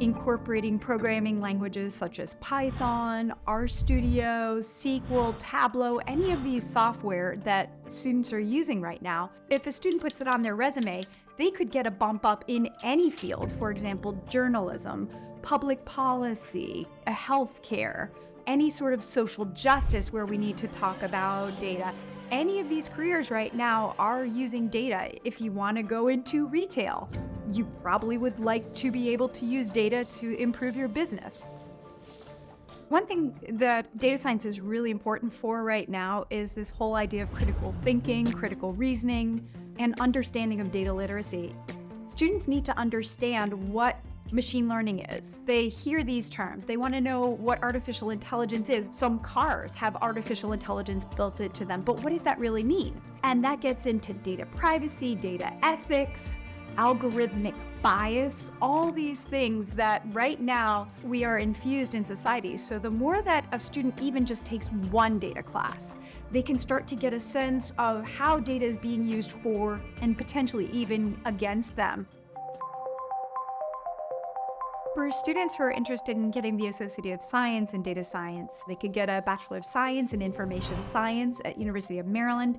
[SPEAKER 10] Incorporating programming languages such as Python, RStudio, SQL, Tableau, any of these software that students are using right now. If a student puts it on their resume, they could get a bump up in any field, for example, journalism, public policy, healthcare, any sort of social justice where we need to talk about data. Any of these careers right now are using data. If you want to go into retail, you probably would like to be able to use data to improve your business. One thing that data science is really important for right now is this whole idea of critical thinking, critical reasoning, and understanding of data literacy. Students need to understand what machine learning is. They hear these terms. They want to know what artificial intelligence is. Some cars have artificial intelligence built into them, but what does that really mean? And that gets into data privacy, data ethics, algorithmic bias, all these things that right now we are infused in society. So the more that a student even just takes one data class, they can start to get a sense of how data is being used for and potentially even against them. For students who are interested in getting the Associate of Science in Data Science, they could get a Bachelor of Science in Information Science at University of Maryland.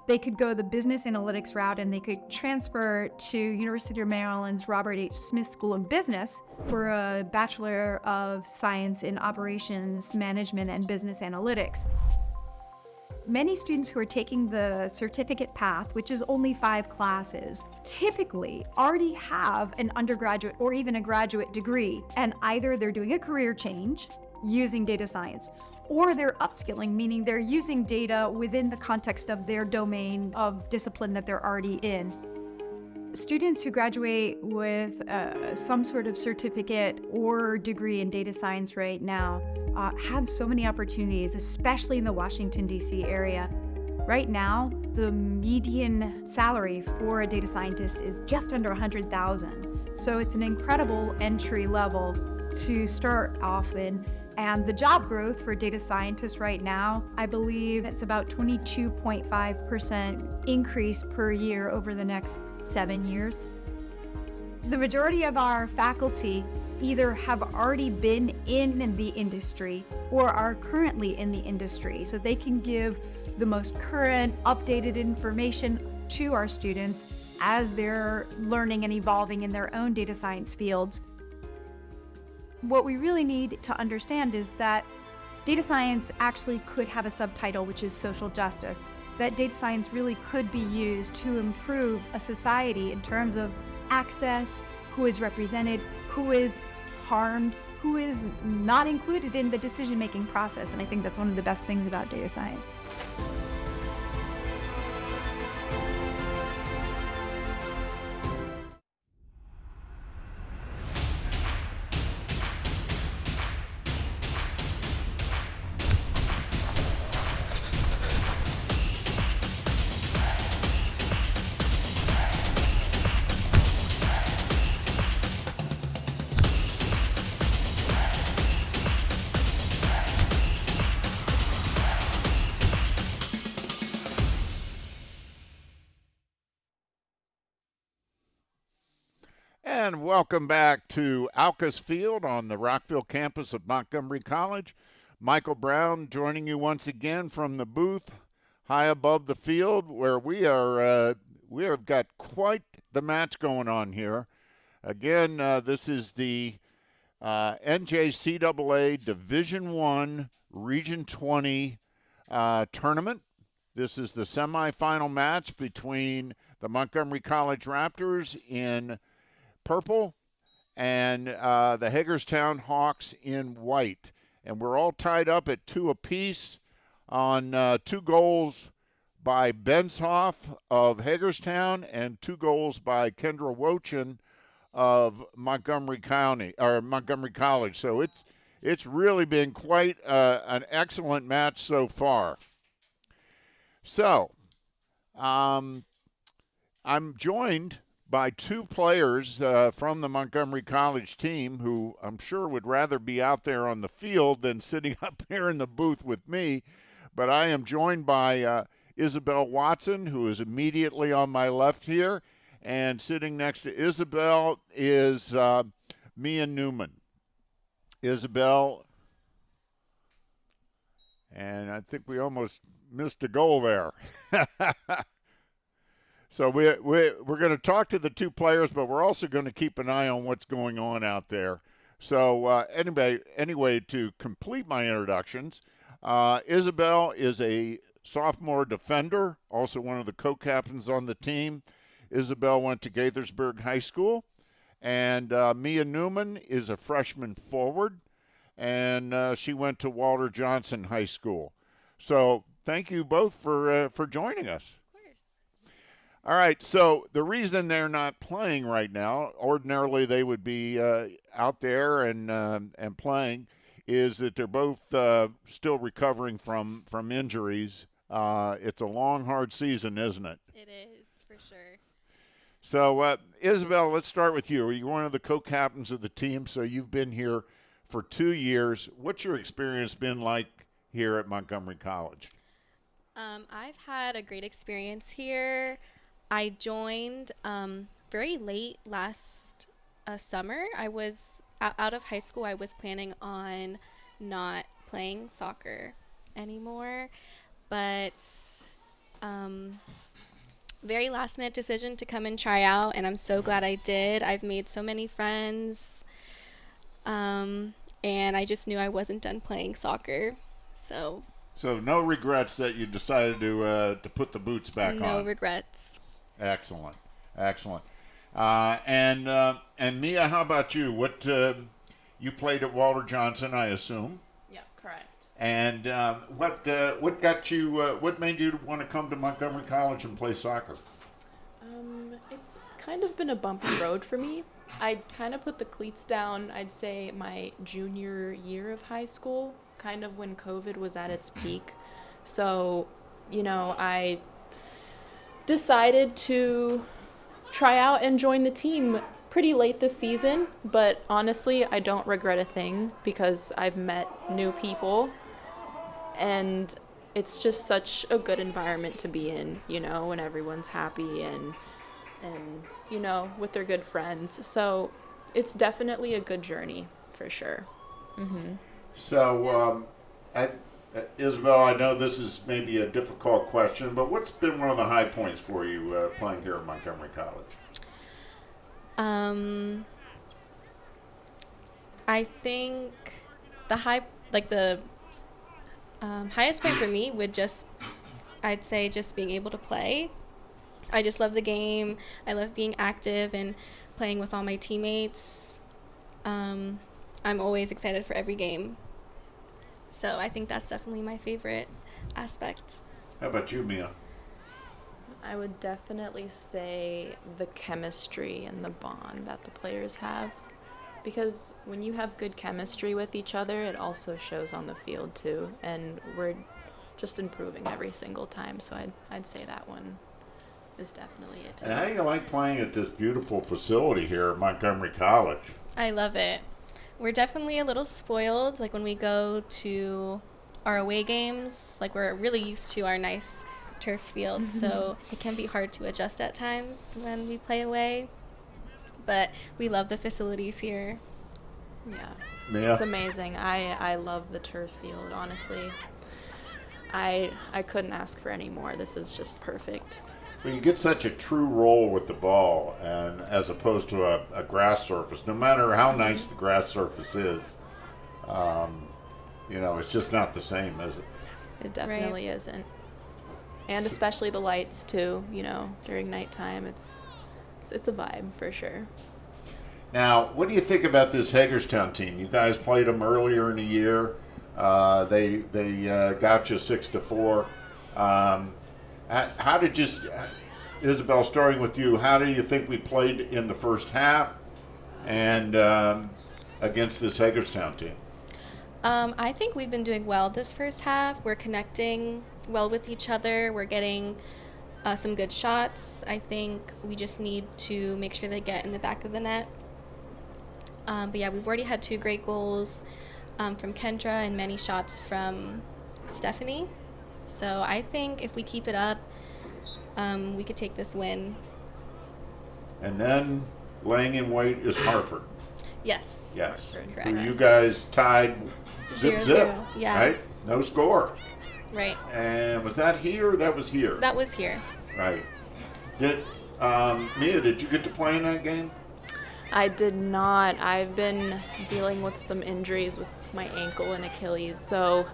[SPEAKER 10] They could go the business analytics route and they could transfer to University of Maryland's Robert H. Smith School of Business for a Bachelor of Science in Operations Management and Business Analytics. Many students who are taking the certificate path, which is only 5 classes, typically already have an undergraduate or even a graduate degree, and either they're doing a career change using data science, or they're upskilling, meaning they're using data within the context of their domain of discipline that they're already in. Students who graduate with some sort of certificate or degree in data science right now have so many opportunities, especially in the Washington, D.C. area. Right now, the median salary for a data scientist is just under $100,000. So it's an incredible entry level to start off in. And the job growth for data scientists right now, I believe it's about 22.5% increase per year over the next 7 years. The majority of our faculty either have already been in the industry or are currently in the industry, so they can give the most current, updated information to our students as they're learning and evolving in their own data science fields. What we really need to understand is that data science actually could have a subtitle, which is social justice. That data science really could be used to improve a society in terms of access, who is represented, who is harmed, who is not included in the decision-making process. And I think that's one of the best things about data science.
[SPEAKER 1] And welcome back to Alcus Field on the Rockville campus of Montgomery College. Michael Brown joining you once again from the booth high above the field where we are we have got quite the match going on here. Again, this is the NJCAA Division I Region 20 tournament. This is the semifinal match between the Montgomery College Raptors in purple and the Hagerstown Hawks in white. And we're all tied up at 2 apiece on 2 goals by Benshoff of Hagerstown and 2 goals by Kendra Wochin of Montgomery College. So it's really been quite an excellent match so far. So I'm joined by 2 players from the Montgomery College team who I'm sure would rather be out there on the field than sitting up here in the booth with me. But I am joined by Isabel Watson, who is immediately on my left here. And sitting next to Isabel is Mia Newman. Isabel, and I think we almost missed a goal there. So we're going to talk to the 2 players, but we're also going to keep an eye on what's going on out there. So anyway, to complete my introductions, Isabel is a sophomore defender, also one of the co-captains on the team. Isabel went to Gaithersburg High School, and Mia Newman is a freshman forward, and she went to Walter Johnson High School. So thank you both for joining us. All right, so the reason they're not playing right now, ordinarily they would be out there and playing, is that they're both still recovering from injuries. It's a long, hard season, isn't it?
[SPEAKER 17] It is, for sure.
[SPEAKER 1] So, Isabel, let's start with you. You're one of the co-captains of the team, so you've been here for 2 years. What's your experience been like here at Montgomery College?
[SPEAKER 17] I've had a great experience here. I joined very late last summer. I was out of high school. I was planning on not playing soccer anymore, but very last minute decision to come and try out, and I'm so glad I did. I've made so many friends, and I just knew I wasn't done playing soccer. So
[SPEAKER 1] no regrets that you decided to put the boots back on?
[SPEAKER 17] No regrets.
[SPEAKER 1] Excellent. And Mia, how about you? What you played at Walter Johnson, I assume?
[SPEAKER 15] Yeah, correct.
[SPEAKER 1] And what got you? What made you want to come to Montgomery College and play soccer?
[SPEAKER 18] It's kind of been a bumpy road for me. I kind of put the cleats down, I'd say, my junior year of high school, kind of when COVID was at its peak. So, I decided to try out and join the team pretty late this season, but honestly, I don't regret a thing because I've met new people and it's just such a good environment to be in, when everyone's happy and with their good friends. So it's definitely a good journey for sure. Mm-hmm.
[SPEAKER 1] So, Isabel, I know this is maybe a difficult question, but what's been one of the high points for you playing here at Montgomery College?
[SPEAKER 17] I think the highest point for me would I'd say just being able to play. I just love the game. I love being active and playing with all my teammates. I'm always excited for every game. So I think that's definitely my favorite aspect.
[SPEAKER 1] How about you, Mia?
[SPEAKER 18] I would definitely say the chemistry and the bond that the players have. Because when you have good chemistry with each other, it also shows on the field too. And we're just improving every single time. So I'd say that one is definitely it.
[SPEAKER 1] And how do you like playing at this beautiful facility here at Montgomery College?
[SPEAKER 17] I love it. We're definitely a little spoiled. Like when we go to our away games, like we're really used to our nice turf field. So it can be hard to adjust at times when we play away. But we love the facilities here.
[SPEAKER 18] Yeah. It's amazing. I love the turf field, honestly. I couldn't ask for any more. This is just perfect.
[SPEAKER 1] Well, you get such a true roll with the ball, and as opposed to a grass surface, no matter how nice the grass surface is, it's just not the same, is it?
[SPEAKER 18] It definitely isn't. And especially the lights too, during nighttime, it's a vibe for sure.
[SPEAKER 1] Now, what do you think about this Hagerstown team? You guys played them earlier in the year. They got you 6-4. How did Isabel, starting with you, how do you think we played in the first half and against this Hagerstown team?
[SPEAKER 17] I think we've been doing well this first half. We're connecting well with each other. We're getting some good shots. I think we just need to make sure they get in the back of the net. But yeah, we've already had 2 great goals from Kendra and many shots from Stephanie. So I think if we keep it up, we could take this win.
[SPEAKER 1] And then laying in wait is Hartford.
[SPEAKER 17] Yes.
[SPEAKER 1] Yes.
[SPEAKER 17] Correct.
[SPEAKER 1] Who you guys tied zip.
[SPEAKER 17] 0-0, yeah.
[SPEAKER 1] Right? No score.
[SPEAKER 17] Right.
[SPEAKER 1] And was that here or that was here?
[SPEAKER 17] That was here.
[SPEAKER 1] Right. Mia, did you get to play in that game?
[SPEAKER 18] I did not. I've been dealing with some injuries with my ankle and Achilles, so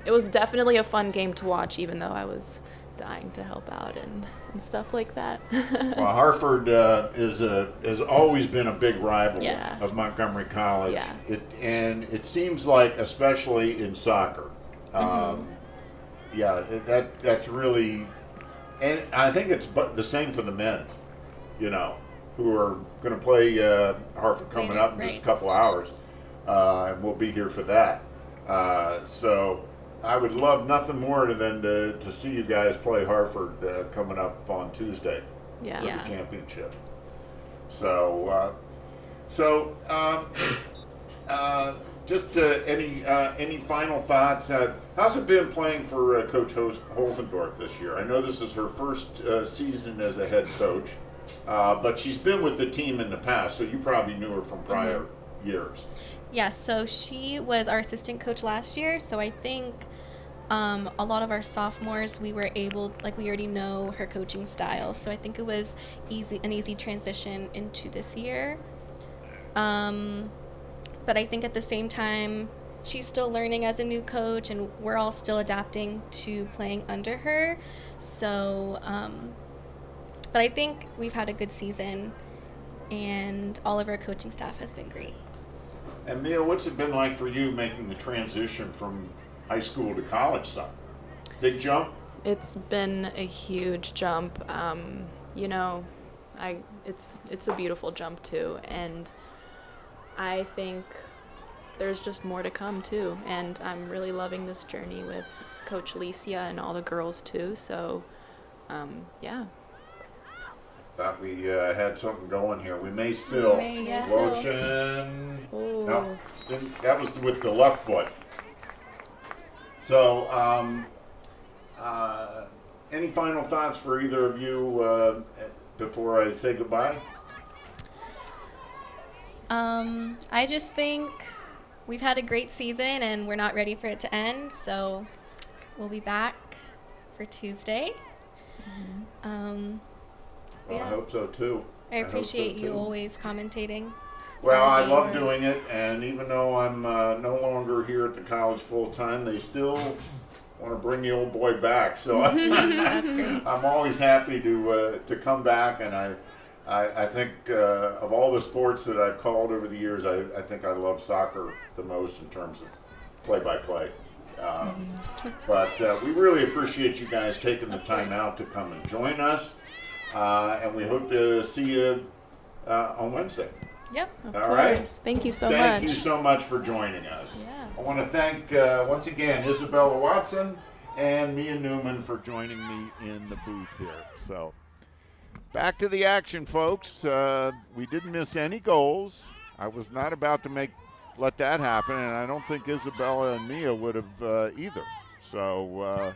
[SPEAKER 18] it was definitely a fun game to watch, even though I was dying to help out and stuff like that.
[SPEAKER 1] Well, Hartford has always been a big rival of Montgomery College.
[SPEAKER 18] Yeah.
[SPEAKER 1] It seems like, especially in soccer, that's really, and I think it's the same for the men, who are going to play Hartford coming up in just a couple hours, and we'll be here for that. So I would love nothing more than to see you guys play Hartford coming up on Tuesday for the championship. So, just any final thoughts? How's it been playing for Coach Holzendorf this year? I know this is her first season as a head coach, but she's been with the team in the past, so you probably knew her from prior years.
[SPEAKER 17] Yes, so she was our assistant coach last year, so I think a lot of our sophomores, we already know her coaching style, so I think it was an easy transition into this year. But I think at the same time, she's still learning as a new coach, and we're all still adapting to playing under her. So, but I think we've had a good season, and all of our coaching staff has been great.
[SPEAKER 1] And Mia, what's it been like for you making the transition from high school to college soccer? Big jump?
[SPEAKER 18] It's been a huge jump. It's a beautiful jump too, and I think there's just more to come too. And I'm really loving this journey with Coach Licia and all the girls too. So, yeah.
[SPEAKER 1] Thought we had something going here. We may still. Lotion. No, that was with the left foot. So, any final thoughts for either of you before I say goodbye?
[SPEAKER 17] I just think we've had a great season and we're not ready for it to end, so we'll be back for Tuesday.
[SPEAKER 1] I hope so too.
[SPEAKER 17] I appreciate you always commentating.
[SPEAKER 1] Well, I love doing it, and even though I'm no longer here at the college full time, they still want to bring the old boy back. So
[SPEAKER 17] That's great.
[SPEAKER 1] I'm always happy to come back, and I think of all the sports that I've called over the years, I think I love soccer the most in terms of play-by-play. But we really appreciate you guys taking the time out to come and join us, and we hope to see you on Wednesday.
[SPEAKER 17] Yep.
[SPEAKER 18] Of
[SPEAKER 1] All
[SPEAKER 18] course.
[SPEAKER 1] right.
[SPEAKER 18] Thank you so much.
[SPEAKER 1] Thank you so much for joining us.
[SPEAKER 18] Yeah.
[SPEAKER 1] I want to thank, once again, Isabella Watson and Mia Newman for joining me in the booth here. So, back to the action, folks. We didn't miss any goals. I was not about to let that happen, and I don't think Isabella and Mia would have either. So,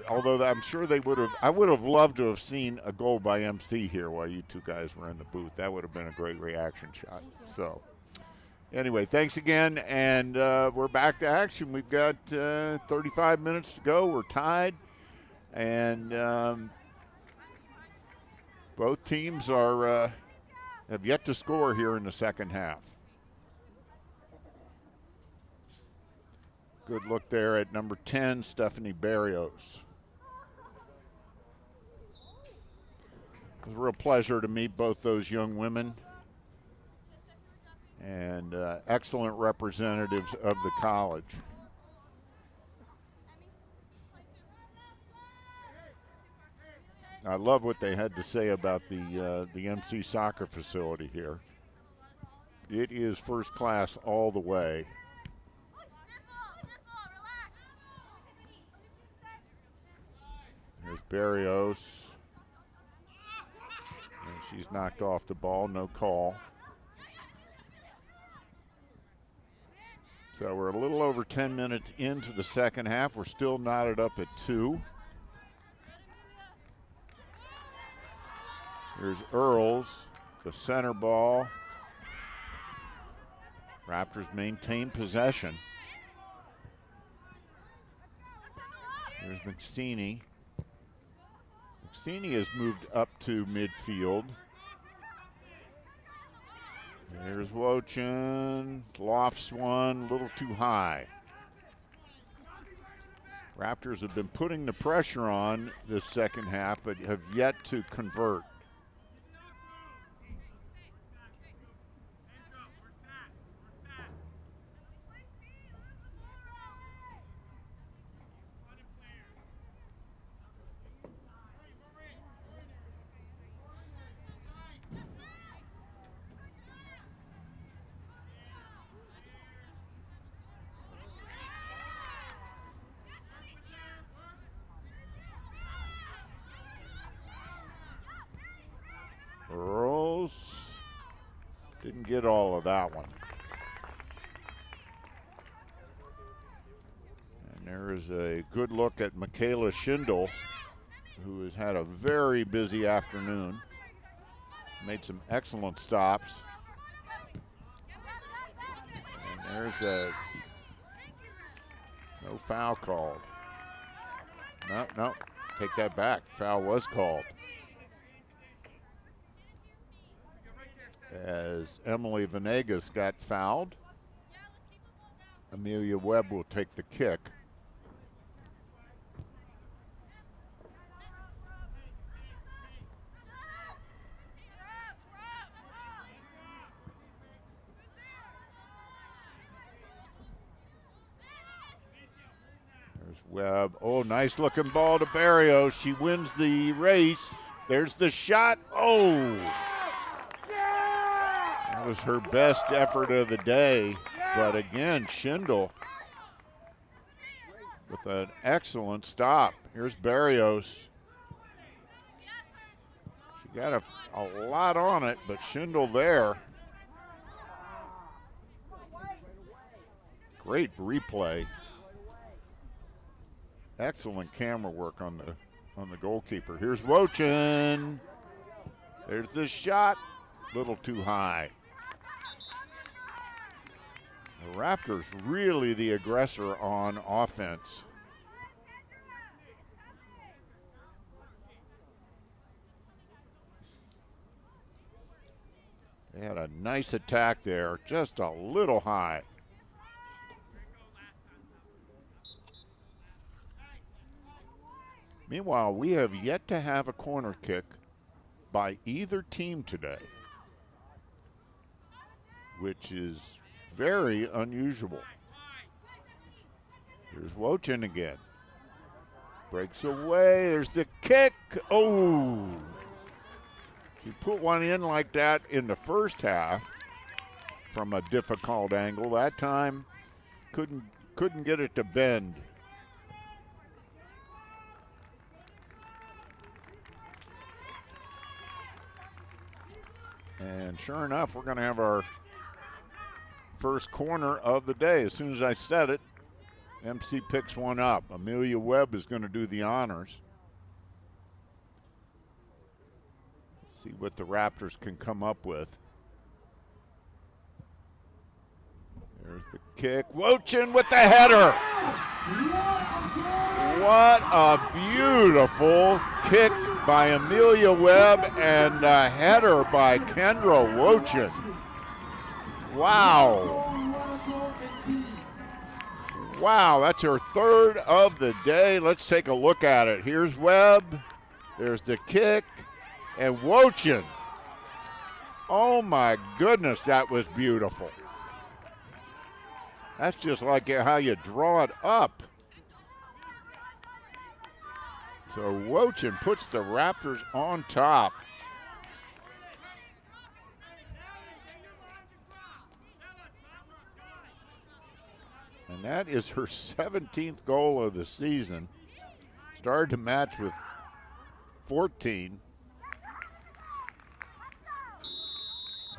[SPEAKER 1] although I'm sure they would have, I would have loved to have seen a goal by MC here while you two guys were in the booth. That would have been a great reaction shot. So, anyway, thanks again, and we're back to action. We've got 35 minutes to go. We're tied, and Both teams are have yet to score here in the second half. Good look there at number 10, Stephanie Barrios. It was a real pleasure to meet both those young women, and excellent representatives of the college. I love what they had to say about the MC soccer facility here. It is first class all the way. There's Barrios. And she's knocked off the ball, no call. So we're a little over 10 minutes into the second half. We're still knotted up at 2. Here's Earls, the center ball. Raptors maintain possession. Here's McSteeny. McSteeny has moved up to midfield. There's Wochin, lofts one, a little too high. Raptors have been putting the pressure on this second half, but have yet to convert. Earls didn't get all of that one. And there is a good look at Michaela Schindel, who has had a very busy afternoon. Made some excellent stops. And there's a no foul called. No, take that back. Foul was called. As Emily Venegas got fouled, Amelia Webb will take the kick. There's Webb. Oh, nice looking ball to Barrios. She wins the race. There's the shot. Oh! That was her best effort of the day. But again, Schindel with an excellent stop. Here's Barrios. She got a lot on it, but Schindel there. Great replay. Excellent camera work on the goalkeeper. Here's Wochin. There's the shot. Little too high. The Raptors really the aggressor on offense. They had a nice attack there, just a little high. Meanwhile, we have yet to have a corner kick by either team today, which is very unusual. Here's Wochin again. Breaks away. There's the kick. Oh! She put one in like that in the first half from a difficult angle. That time couldn't get it to bend. And sure enough, we're going to have our first corner of the day. As soon as I said it, MC picks one up. Amelia Webb is going to do the honors. Let's see what the Raptors can come up with. There's the kick. Wochin with the header. What a beautiful kick by Amelia Webb and a header by Kendra Wochin. Wow. Wow, that's her third of the day. Let's take a look at it. Here's Webb. There's the kick. And Wochin. Oh, my goodness, that was beautiful. That's just like how you draw it up. So Wochin puts the Raptors on top. And that is her 17th goal of the season. Started the match with 14.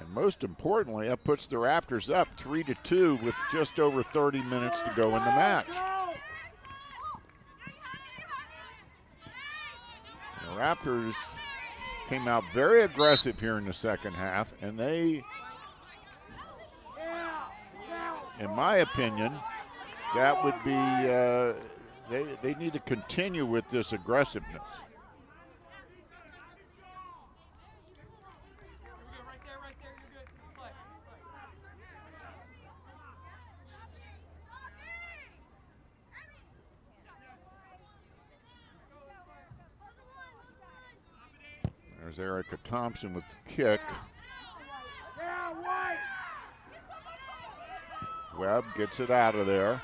[SPEAKER 1] And most importantly, that puts the Raptors up 3-2 with just over 30 minutes to go in the match. The Raptors came out very aggressive here in the second half, and they, in my opinion, that would be, they need to continue with this aggressiveness. There's Erica Thompson with the kick. Webb gets it out of there.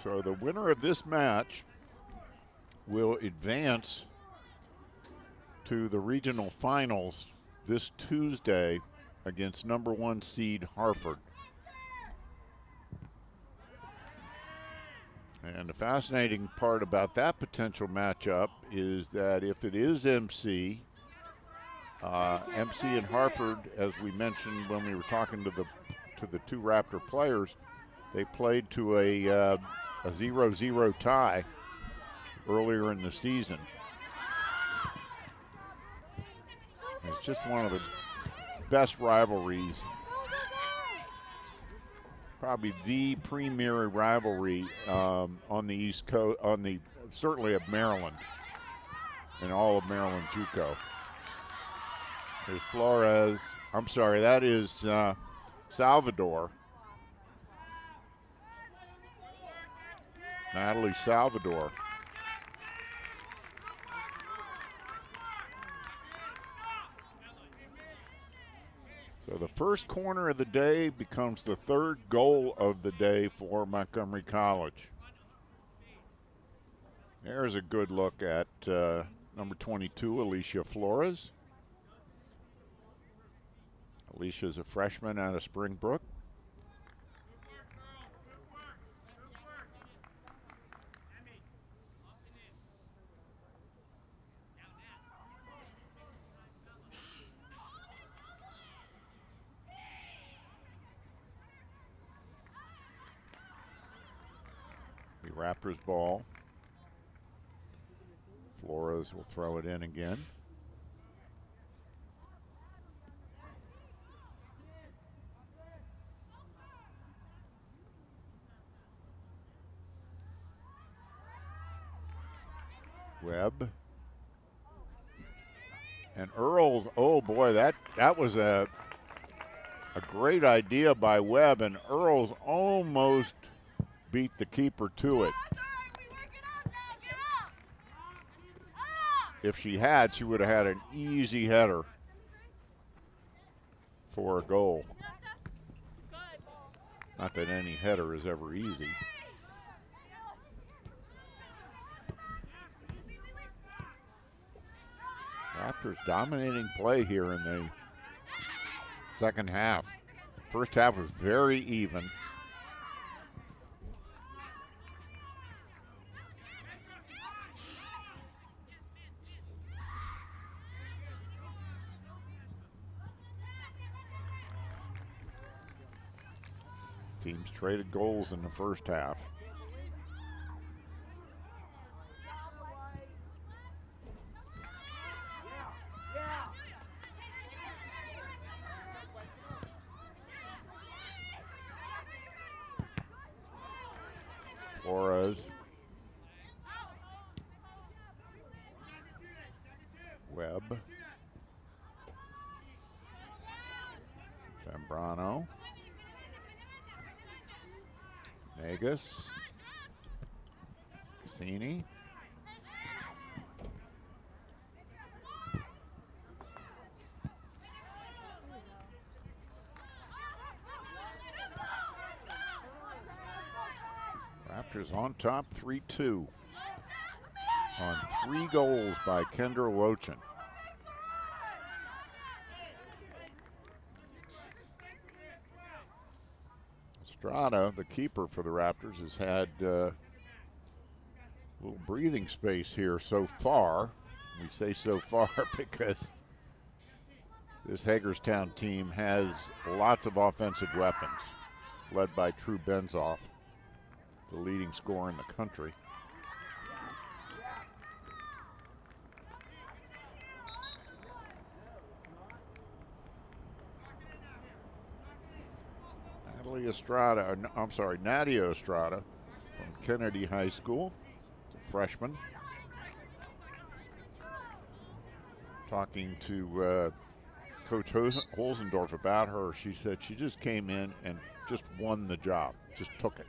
[SPEAKER 1] So the winner of this match will advance to the regional finals this Tuesday against number 1 seed Hartford. And the fascinating part about that potential matchup is that if it is MC and Hartford, as we mentioned when we were talking to the two Raptor players, they played to a 0-0 tie earlier in the season. It's just one of the best rivalries, probably the premier rivalry on the East Coast, certainly of Maryland and all of Maryland JUCO. There's Flores. I'm sorry, that is Salvador. Natalie Salvador. So the first corner of the day becomes the third goal of the day for Montgomery College. There's a good look at number 22, Alicia Flores. Alicia's a freshman out of Springbrook. Raptors ball. Flores will throw it in again. Webb. And Earls, oh boy, that was a great idea by Webb, and Earls almost beat the keeper to it. If she had, she would have had an easy header for a goal. Not that any header is ever easy. Raptors dominating play here in the second half. First half was very even. Teams traded goals in the first half. Flores. Webb. Zambrano. Negus. Cassini. Raptors on top 3-2 on 3 goals by Kendra Wochin. Estrada, the keeper for the Raptors, has had a little breathing space here so far. We say so far because this Hagerstown team has lots of offensive weapons, led by True Benzoff, the leading scorer in the country. Nadia Estrada from Kennedy High School, a freshman. Talking to Coach Holzendorf about her, she said she just came in and just won the job, just took it.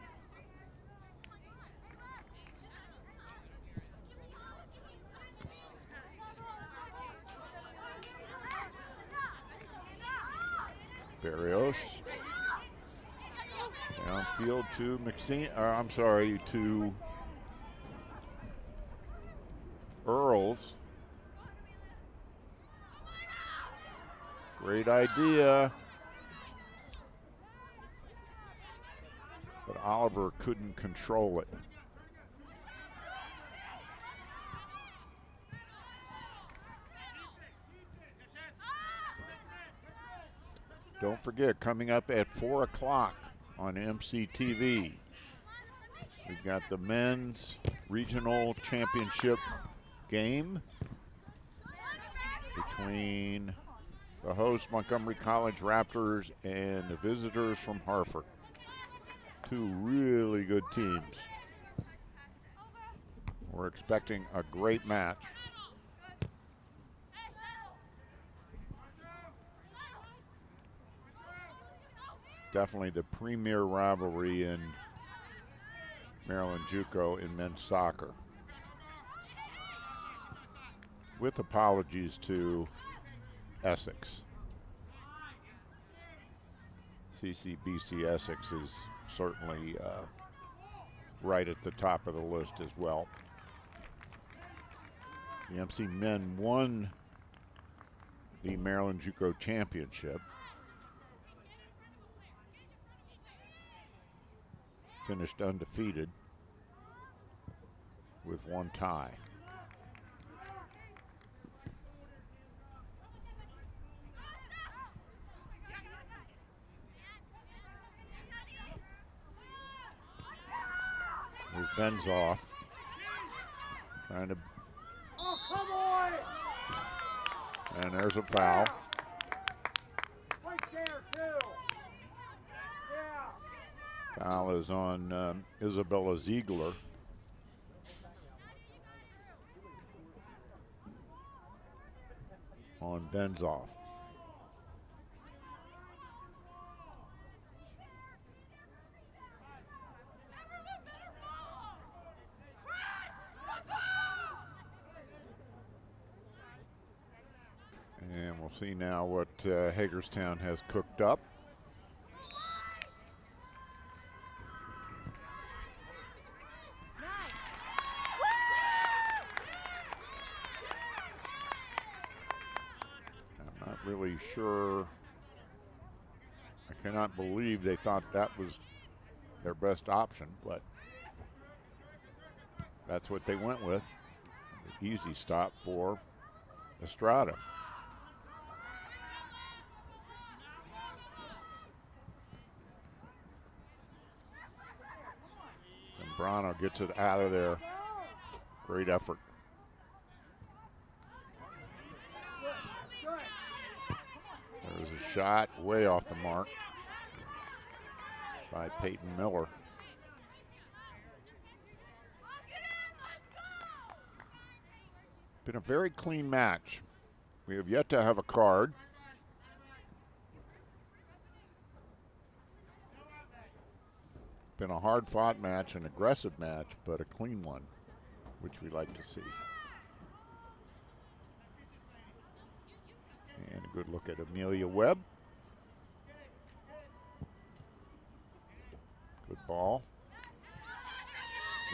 [SPEAKER 1] Barrios. Downfield to to Earls. Great idea. But Oliver couldn't control it. Don't forget, coming up at 4 o'clock on MCTV, we've got the men's regional championship game between the host Montgomery College Raptors and the visitors from Hartford. 2 really good teams. We're expecting a great match. Definitely the premier rivalry in Maryland JUCO in men's soccer. With apologies to Essex. CCBC Essex is certainly right at the top of the list as well. The MC men won the Maryland JUCO championship. Finished undefeated with 1 tie. Here's Benzoff trying to.
[SPEAKER 3] Oh, come on!
[SPEAKER 1] And there's a foul.
[SPEAKER 3] Right there, too. Yeah.
[SPEAKER 1] Foul is on Isabella Ziegler. On Benzoff. And we'll see now what Hagerstown has cooked up. I'm not really sure. I cannot believe they thought that was their best option, but that's what they went with. The easy stop for Estrada. Brano gets it out of there. Great effort. There's a shot way off the mark by Peyton Miller. Been a very clean match. We have yet to have a card. Been a hard-fought match, an aggressive match, but a clean one, which we like to see. And a good look at Amelia Webb. Good ball.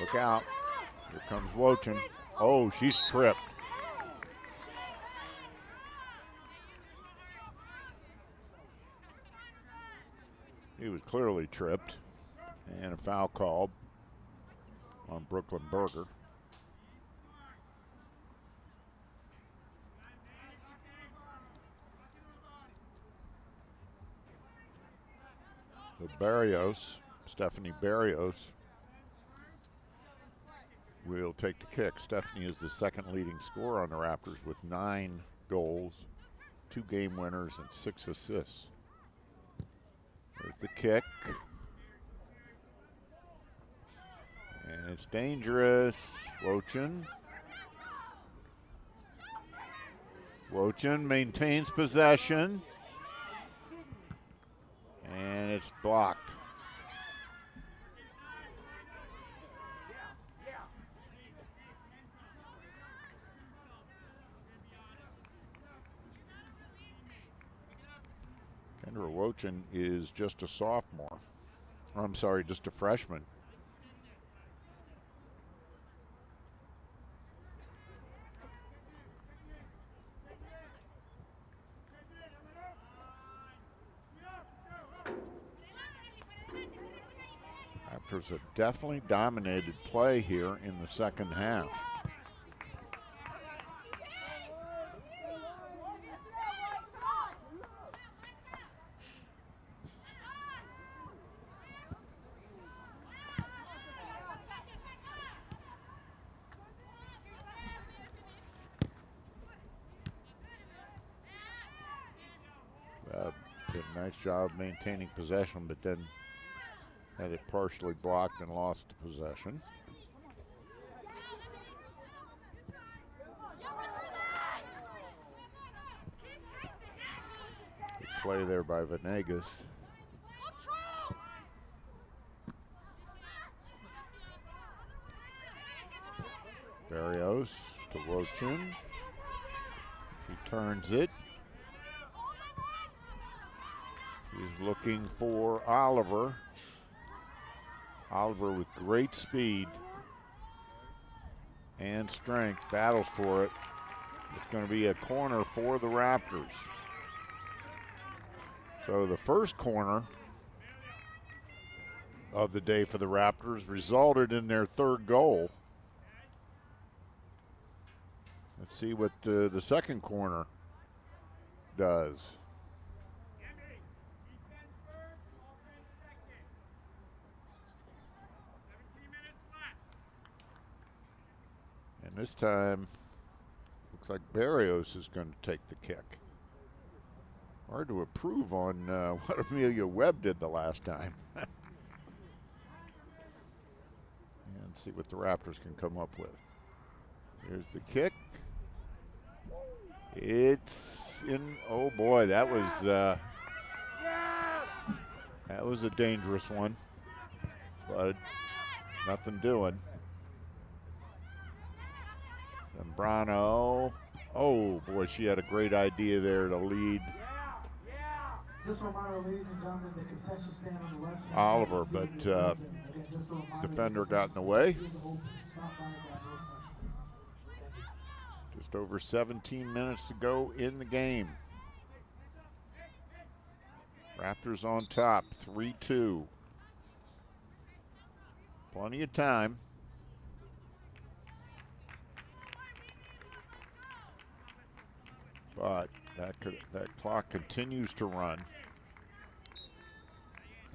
[SPEAKER 1] Look out. Here comes Wochin. Oh, she's tripped. He was clearly tripped. And a foul called on Brooklyn Berger. So Barrios, Stephanie Barrios, will take the kick. Stephanie is the second leading scorer on the Raptors with 9 goals, 2 game winners, and 6 assists. There's the kick. And it's dangerous. Wochin. Wochin maintains possession. And it's blocked. Kendra Wochin is just a sophomore. I'm sorry, just a freshman. Raptors have definitely dominated play here in the second half. Did a nice job maintaining possession, but then had it partially blocked and lost the possession. Good play there by Venegas. Barrios to Wochin. She turns it. He's looking for Oliver. Oliver with great speed and strength battles for it. It's going to be a corner for the Raptors. So the first corner of the day for the Raptors resulted in their third goal. Let's see what the second corner does. And this time, looks like Barrios is going to take the kick. Hard to improve on what Amelia Webb did the last time. And see what the Raptors can come up with. Here's the kick. It's in. Oh boy, that was a dangerous one, but nothing doing. Zambrano. Oh boy, she had a great idea there to lead Oliver, but defender got in the way. Just over 17 minutes to go in the game. Raptors on top, 3-2. Plenty of time. But that clock continues to run.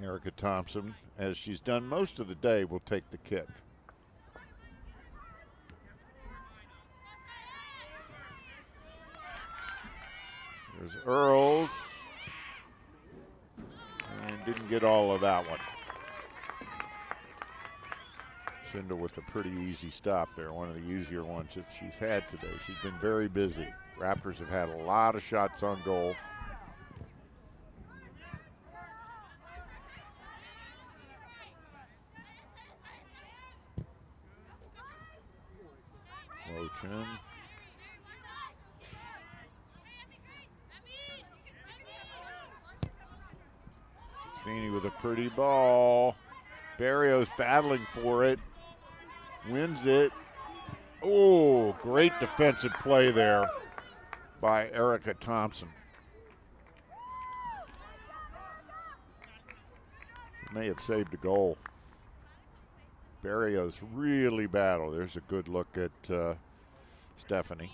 [SPEAKER 1] Erica Thompson, as she's done most of the day, will take the kick. There's Earls. And didn't get all of that one. Schindel with a pretty easy stop there, one of the easier ones that she's had today. She's been very busy. Raptors have had a lot of shots on goal. Lochin. Sweeney with a pretty ball. Barrios battling for it. Wins it. Oh, great defensive play there by Erica Thompson. May have saved a goal. Barrios really battled. There's a good look at Stephanie.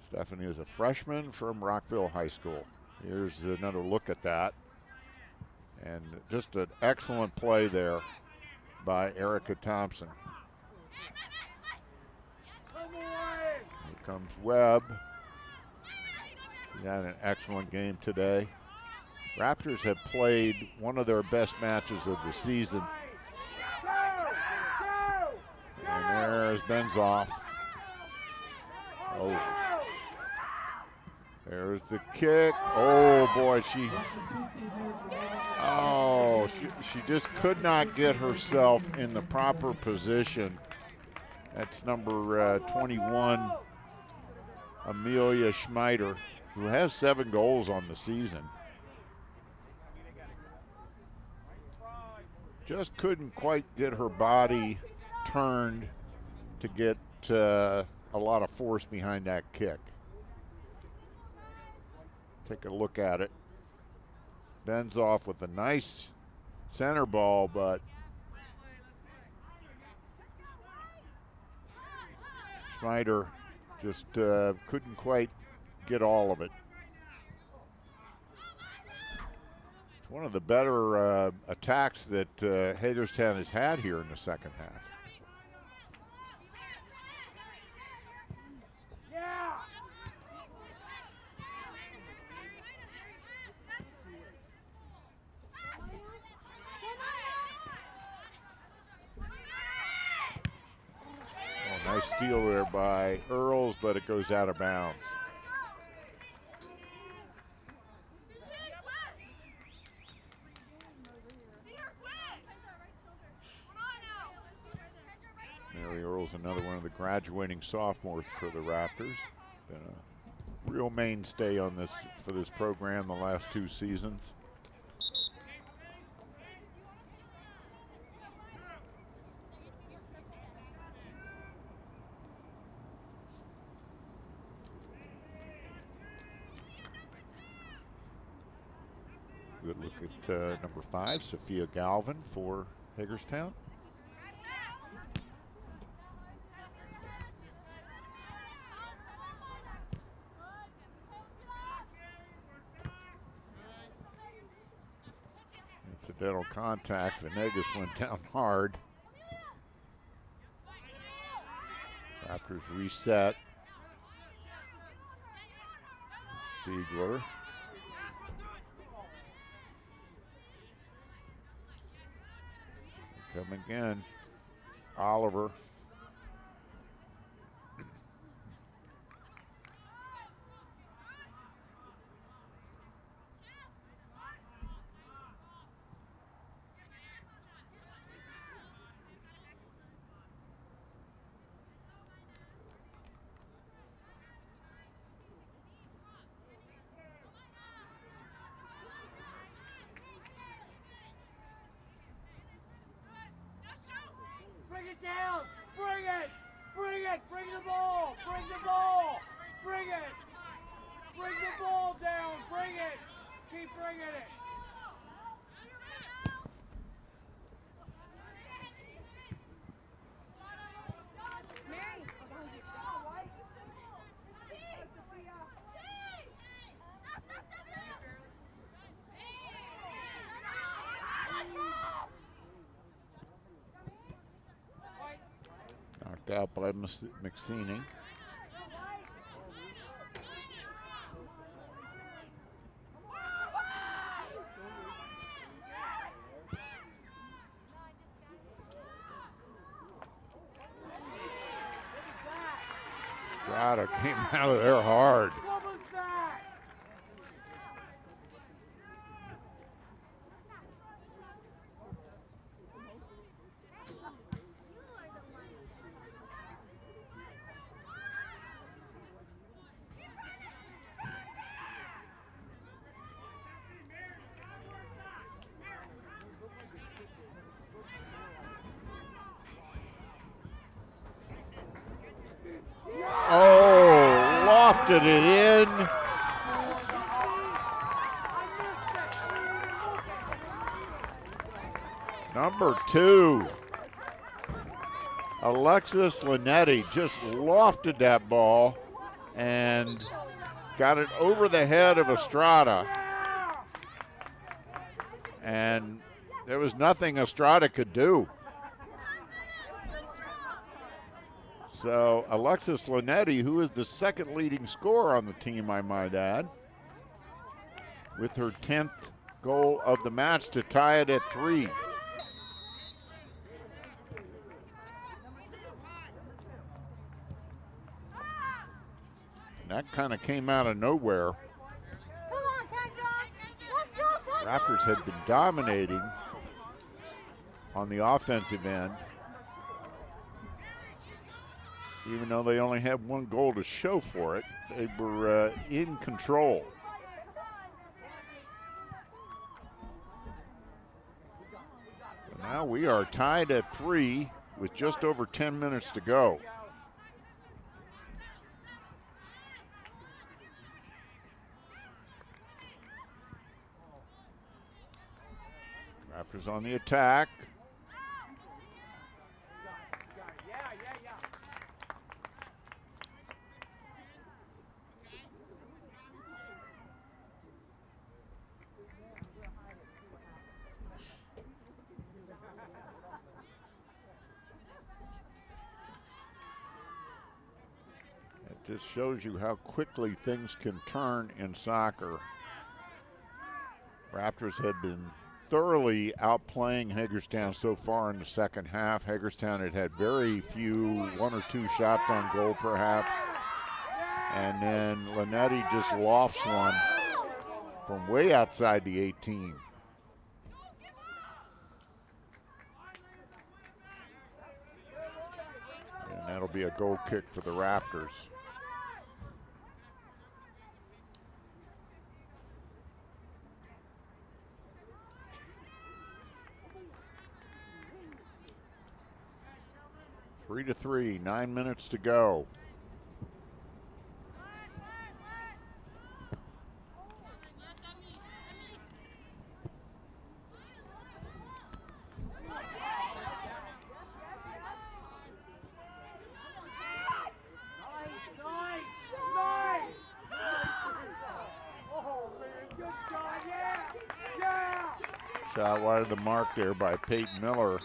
[SPEAKER 1] Stephanie is a freshman from Rockville High School. Here's another look at that. And just an excellent play there by Erica Thompson. Here comes Webb. He had an excellent game today. Raptors have played one of their best matches of the season. And there's Benzoff. Oh. There's the kick. Oh boy, she just could not get herself in the proper position. That's number 21, Amelia Schmeider, who has 7 goals on the season. Just couldn't quite get her body turned to get a lot of force behind that kick. Take a look at it. Benzoff with a nice center ball, but Schneider just couldn't quite get all of it. It's one of the better attacks that Hagerstown has had here in the second half. Nice steal there by Earls, but it goes out of bounds. Mary Earls, another one of the graduating sophomores for the Raptors. Been a real mainstay on this for this program the last 2 seasons. Good look at number 5, Sophia Galvin for Hagerstown. Incidental contact. Venegas went down hard. Raptors reset. Ziegler. Come again, Oliver.
[SPEAKER 3] Bring it down! Bring it! Bring it! Bring the ball! Bring the ball! Bring it! Bring the ball down! Bring it! Keep bringing it!
[SPEAKER 1] Knocked out by McSeeney. Strada came out of there hard. Oh, lofted it in. Number 2, Alexis Linetti just lofted that ball and got it over the head of Estrada. And there was nothing Estrada could do. So Alexis Linetti, who is the second leading scorer on the team, I might add, with her 10th goal of the match to tie it at 3. That kind of came out of nowhere. Raptors had been dominating on the offensive end, even though they only had 1 goal to show for it. They were in control. So now we are tied at 3 with just over 10 minutes to go. Raptors on the attack. It just shows you how quickly things can turn in soccer. Raptors had been thoroughly outplaying Hagerstown so far in the second half. Hagerstown had had very few, 1 or 2 shots on goal perhaps. And then Linetti just lofts one from way outside the 18. And that'll be a goal kick for the Raptors. Three to 3, 9 minutes to go. Shot wide of the mark there by Peyton Miller.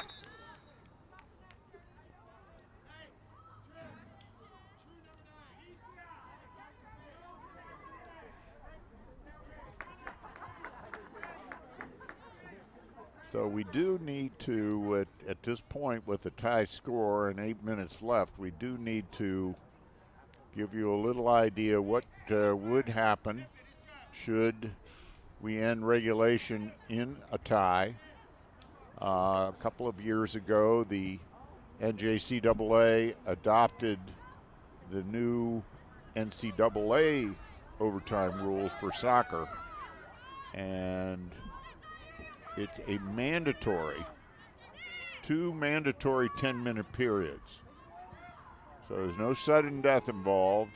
[SPEAKER 1] So we do need to, at this point with the tie score and 8 minutes left, we do need to give you a little idea what would happen should we end regulation in a tie. A couple of years ago, the NJCAA adopted the new NCAA overtime rules for soccer, and it's a mandatory, 2 mandatory 10-minute periods. So there's no sudden death involved.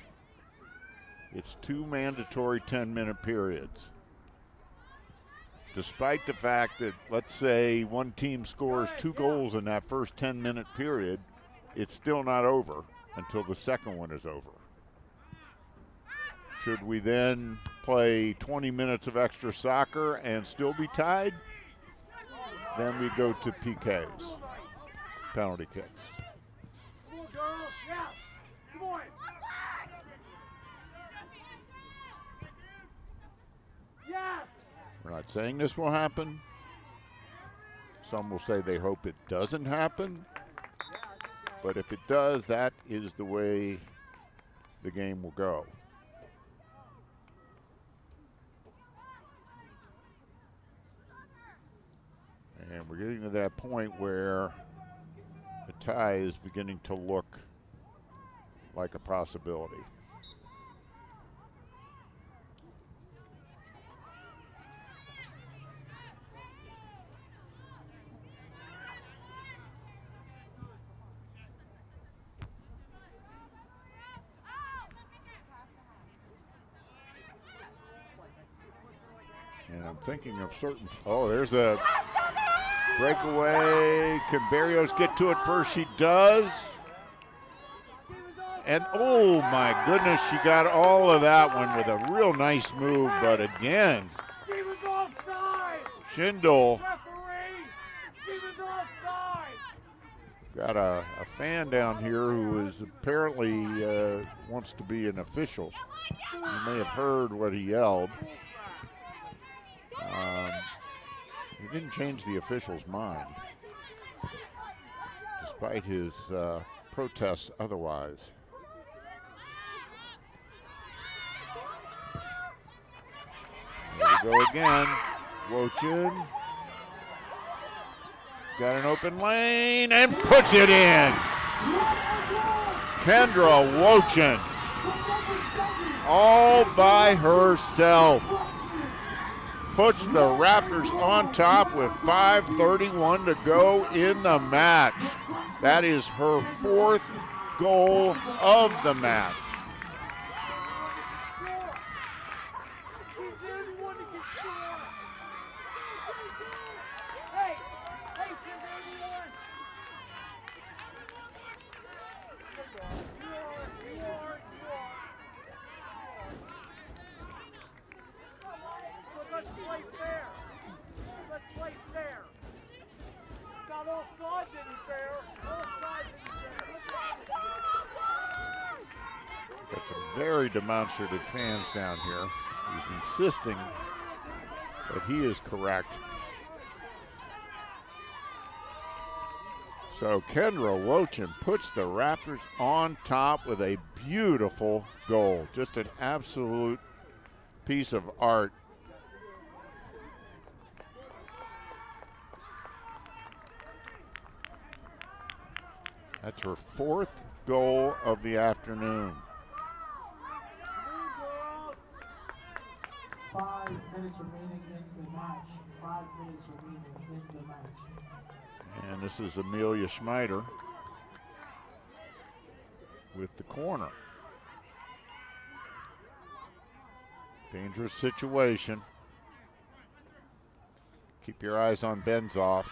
[SPEAKER 1] It's 2 mandatory 10-minute periods. Despite the fact that, let's say, one team scores 2 goals in that first 10-minute period, it's still not over until the second one is over. Should we then play 20 minutes of extra soccer and still be tied? Then we go to PKs, penalty kicks.
[SPEAKER 3] Come on, girls. Yeah. Come on. Yes.
[SPEAKER 1] We're not saying this will happen. Some will say they hope it doesn't happen. But if it does, that is the way the game will go. And we're getting to that point where the tie is beginning to look like a possibility. And I'm thinking of certain, oh, there's a breakaway. Can Barrios get to it first? She does. And oh my goodness, she got all of that one with a real nice move, but again, Schindel got a fan down here who is apparently wants to be an official. You may have heard what he yelled. He didn't change the official's mind, despite his protests otherwise. There we go again. Wochin. Got an open lane and puts it in. Kendra Wochin, all by herself, puts the Raptors on top with 5:31 to go in the match. That is her 4th goal of the match. Got some very demonstrative fans down here. He's insisting that he is correct. So Kendra Wochin puts the Raptors on top with a beautiful goal. Just an absolute piece of art. That's her 4th goal of the afternoon.
[SPEAKER 2] 5 minutes remaining in the match. 5 minutes remaining in the match.
[SPEAKER 1] And this is Amelia Schmeider with the corner. Dangerous situation. Keep your eyes on Benzoff.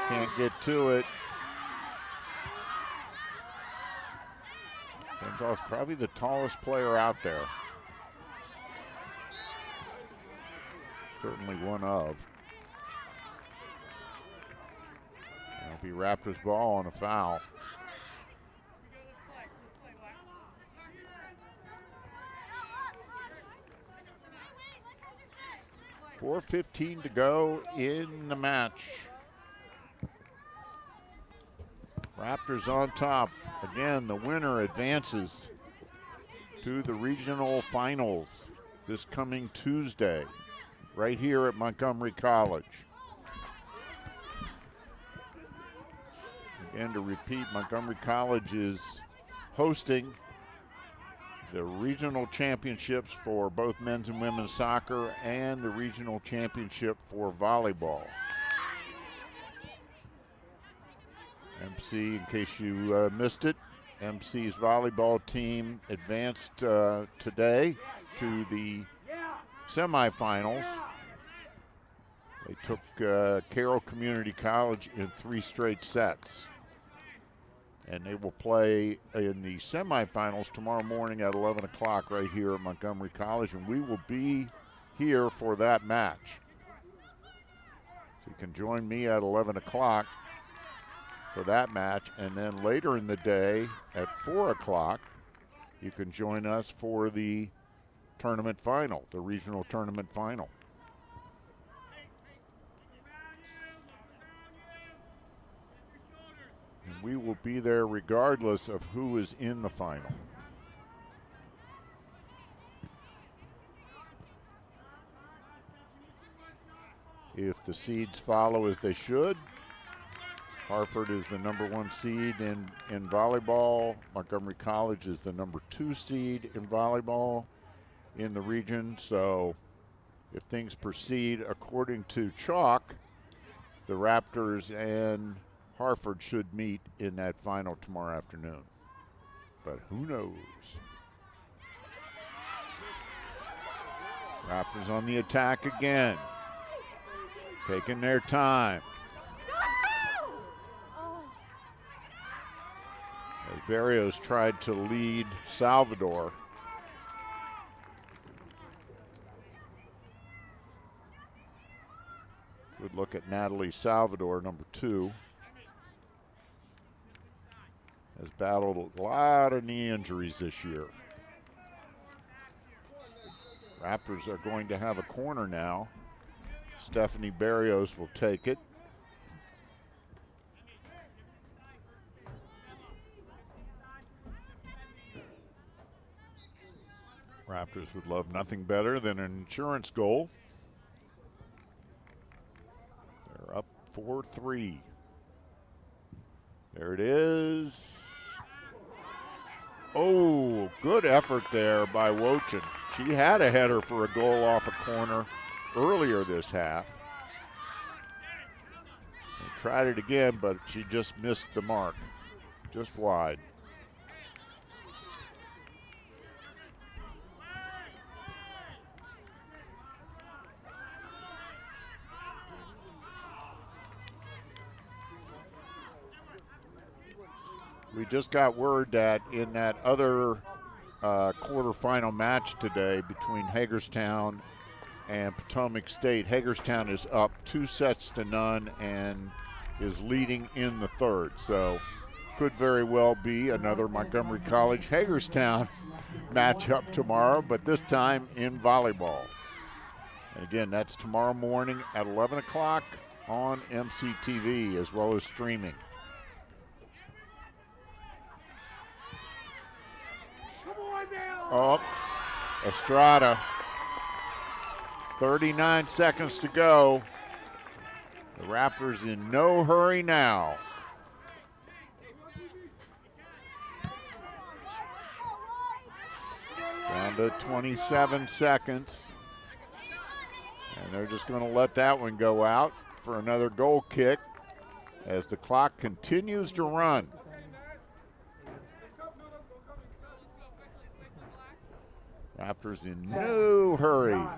[SPEAKER 1] Can't get to it. Benzoff's probably the tallest player out there. Certainly one of. It'll be Raptors ball on a foul. .4:15 to go in the match. Raptors on top. Again, the winner advances to the regional finals this coming Tuesday, right here at Montgomery College. Again, to repeat, Montgomery College is hosting the regional championships for both men's and women's soccer and the regional championship for volleyball. MC, in case you missed it, MC's volleyball team advanced today to the semifinals. They took Carroll Community College in 3 straight sets. And they will play in the semifinals tomorrow morning at 11 o'clock right here at Montgomery College, and we will be here for that match. So you can join me at 11 o'clock for that match, and then later in the day at 4 o'clock, you can join us for the tournament final, the regional tournament final. And we will be there regardless of who is in the final. If the seeds follow as they should, Hartford is the #1 seed in volleyball. Montgomery College is the #2 seed in volleyball in the region. So if things proceed according to chalk, the Raptors and Hartford should meet in that final tomorrow afternoon. But who knows? Raptors on the attack again, taking their time. As Barrios tried to lead Salvador. Good look at Natalie Salvador, #2. Has battled a lot of knee injuries this year. Raptors are going to have a corner now. Stephanie Barrios will take it. Raptors would love nothing better than an insurance goal. They're up 4-3. There it is. Oh, good effort there by Wochin. She had a header for a goal off a corner earlier this half. They tried it again, but she just missed the mark, just wide. We just got word that in that other quarterfinal match today between Hagerstown and Potomac State, Hagerstown is up 2-0 and is leading in the third. So could very well be another Montgomery College Hagerstown matchup tomorrow, but this time in volleyball. And again, that's tomorrow morning at 11 o'clock on MCTV as well as streaming. Oh, Estrada. 39 seconds to go. The Raptors in no hurry now. Down to 27 seconds. And they're just going to let that one go out for another goal kick as the clock continues to run. Raptors in no hurry.
[SPEAKER 2] 9,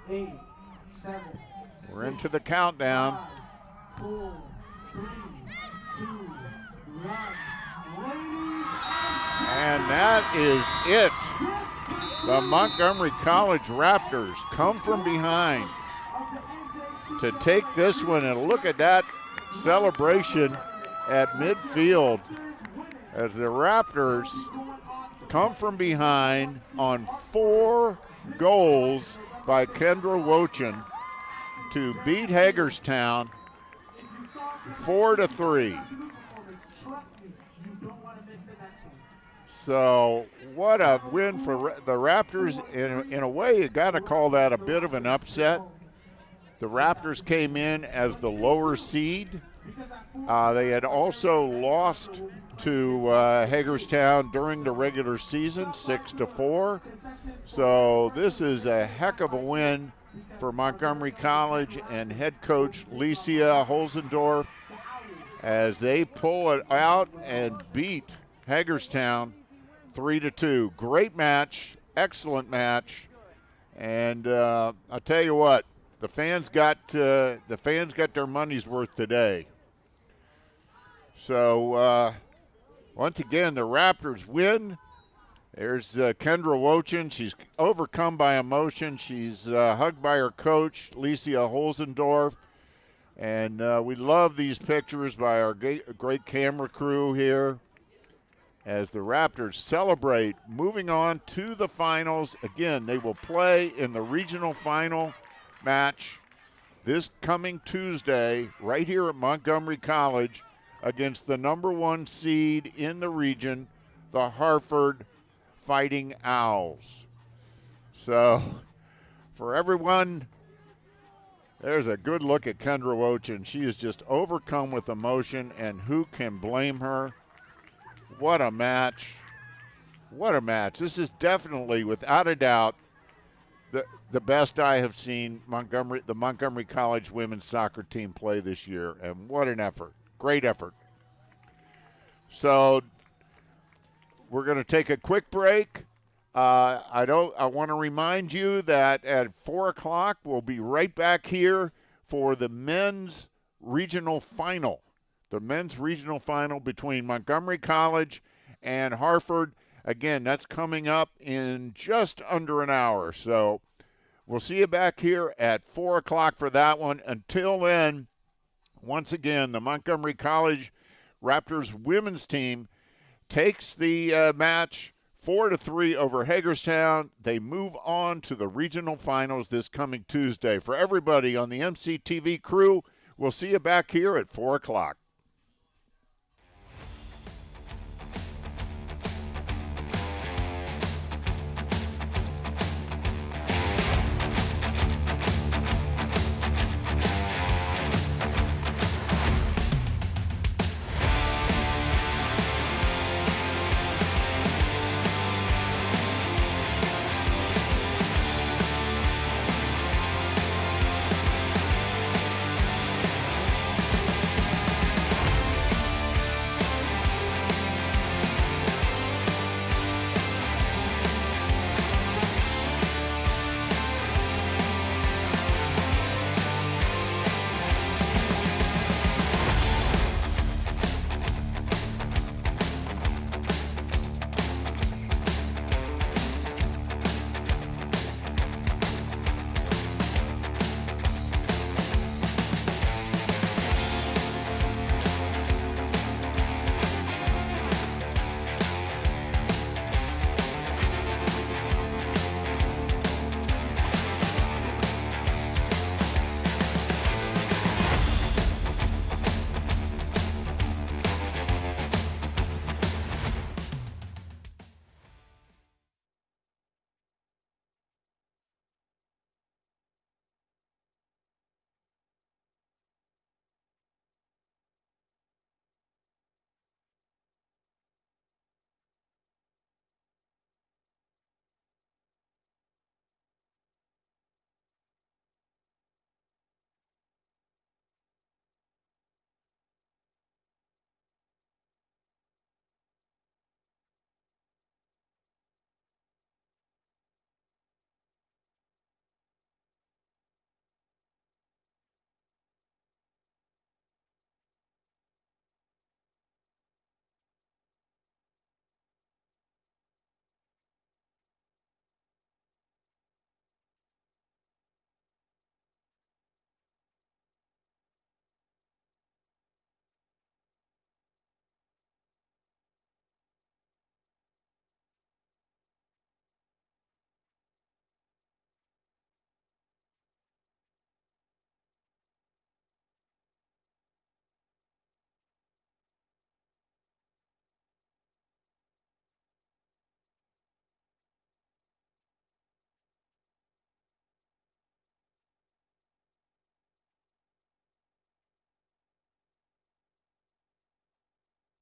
[SPEAKER 2] 8, 7,
[SPEAKER 1] We're into the countdown.
[SPEAKER 2] 5, 4, 3, 2, 1.
[SPEAKER 1] And that is it. The Montgomery College Raptors come from behind to take this one, and look at that celebration at midfield as the Raptors come from behind on 4 goals by Kendra Wochin to beat Hagerstown 4-3. So what a win for the Raptors. In a way, you got to call that a bit of an upset. The Raptors came in as the lower seed. They had also lost to Hagerstown during the regular season, 6-4. So this is a heck of a win for Montgomery College and head coach Licia Holzendorf as they pull it out and beat Hagerstown 3-2. Great match, excellent match, and I'll tell you what, the fans got their money's worth today. So once again, the Raptors win. There's Kendra Wochin. She's overcome by emotion. She's hugged by her coach, Licia Holzendorf. And we love these pictures by our great camera crew here as the Raptors celebrate moving on to the finals. Again, they will play in the regional final match this coming Tuesday right here at Montgomery College against the number 1 seed in the region, the Hartford Fighting Owls. So, for everyone, there's a good look at Kendra Wochin. She is just overcome with emotion, and who can blame her? What a match. What a match. This is definitely, without a doubt, the best I have seen the Montgomery College women's soccer team play this year, and what an effort. Great effort. So we're going to take a quick break. I want to remind you that at 4 o'clock we'll be right back here for the men's regional final. The men's regional final between Montgomery College and Hartford. Again, that's coming up in just under an hour. So we'll see you back here at 4 o'clock for that one. Until then, once again, the Montgomery College Raptors women's team takes the match 4-3 over Hagerstown. They move on to the regional finals this coming Tuesday. For everybody on the MCTV crew, we'll see you back here at 4 o'clock.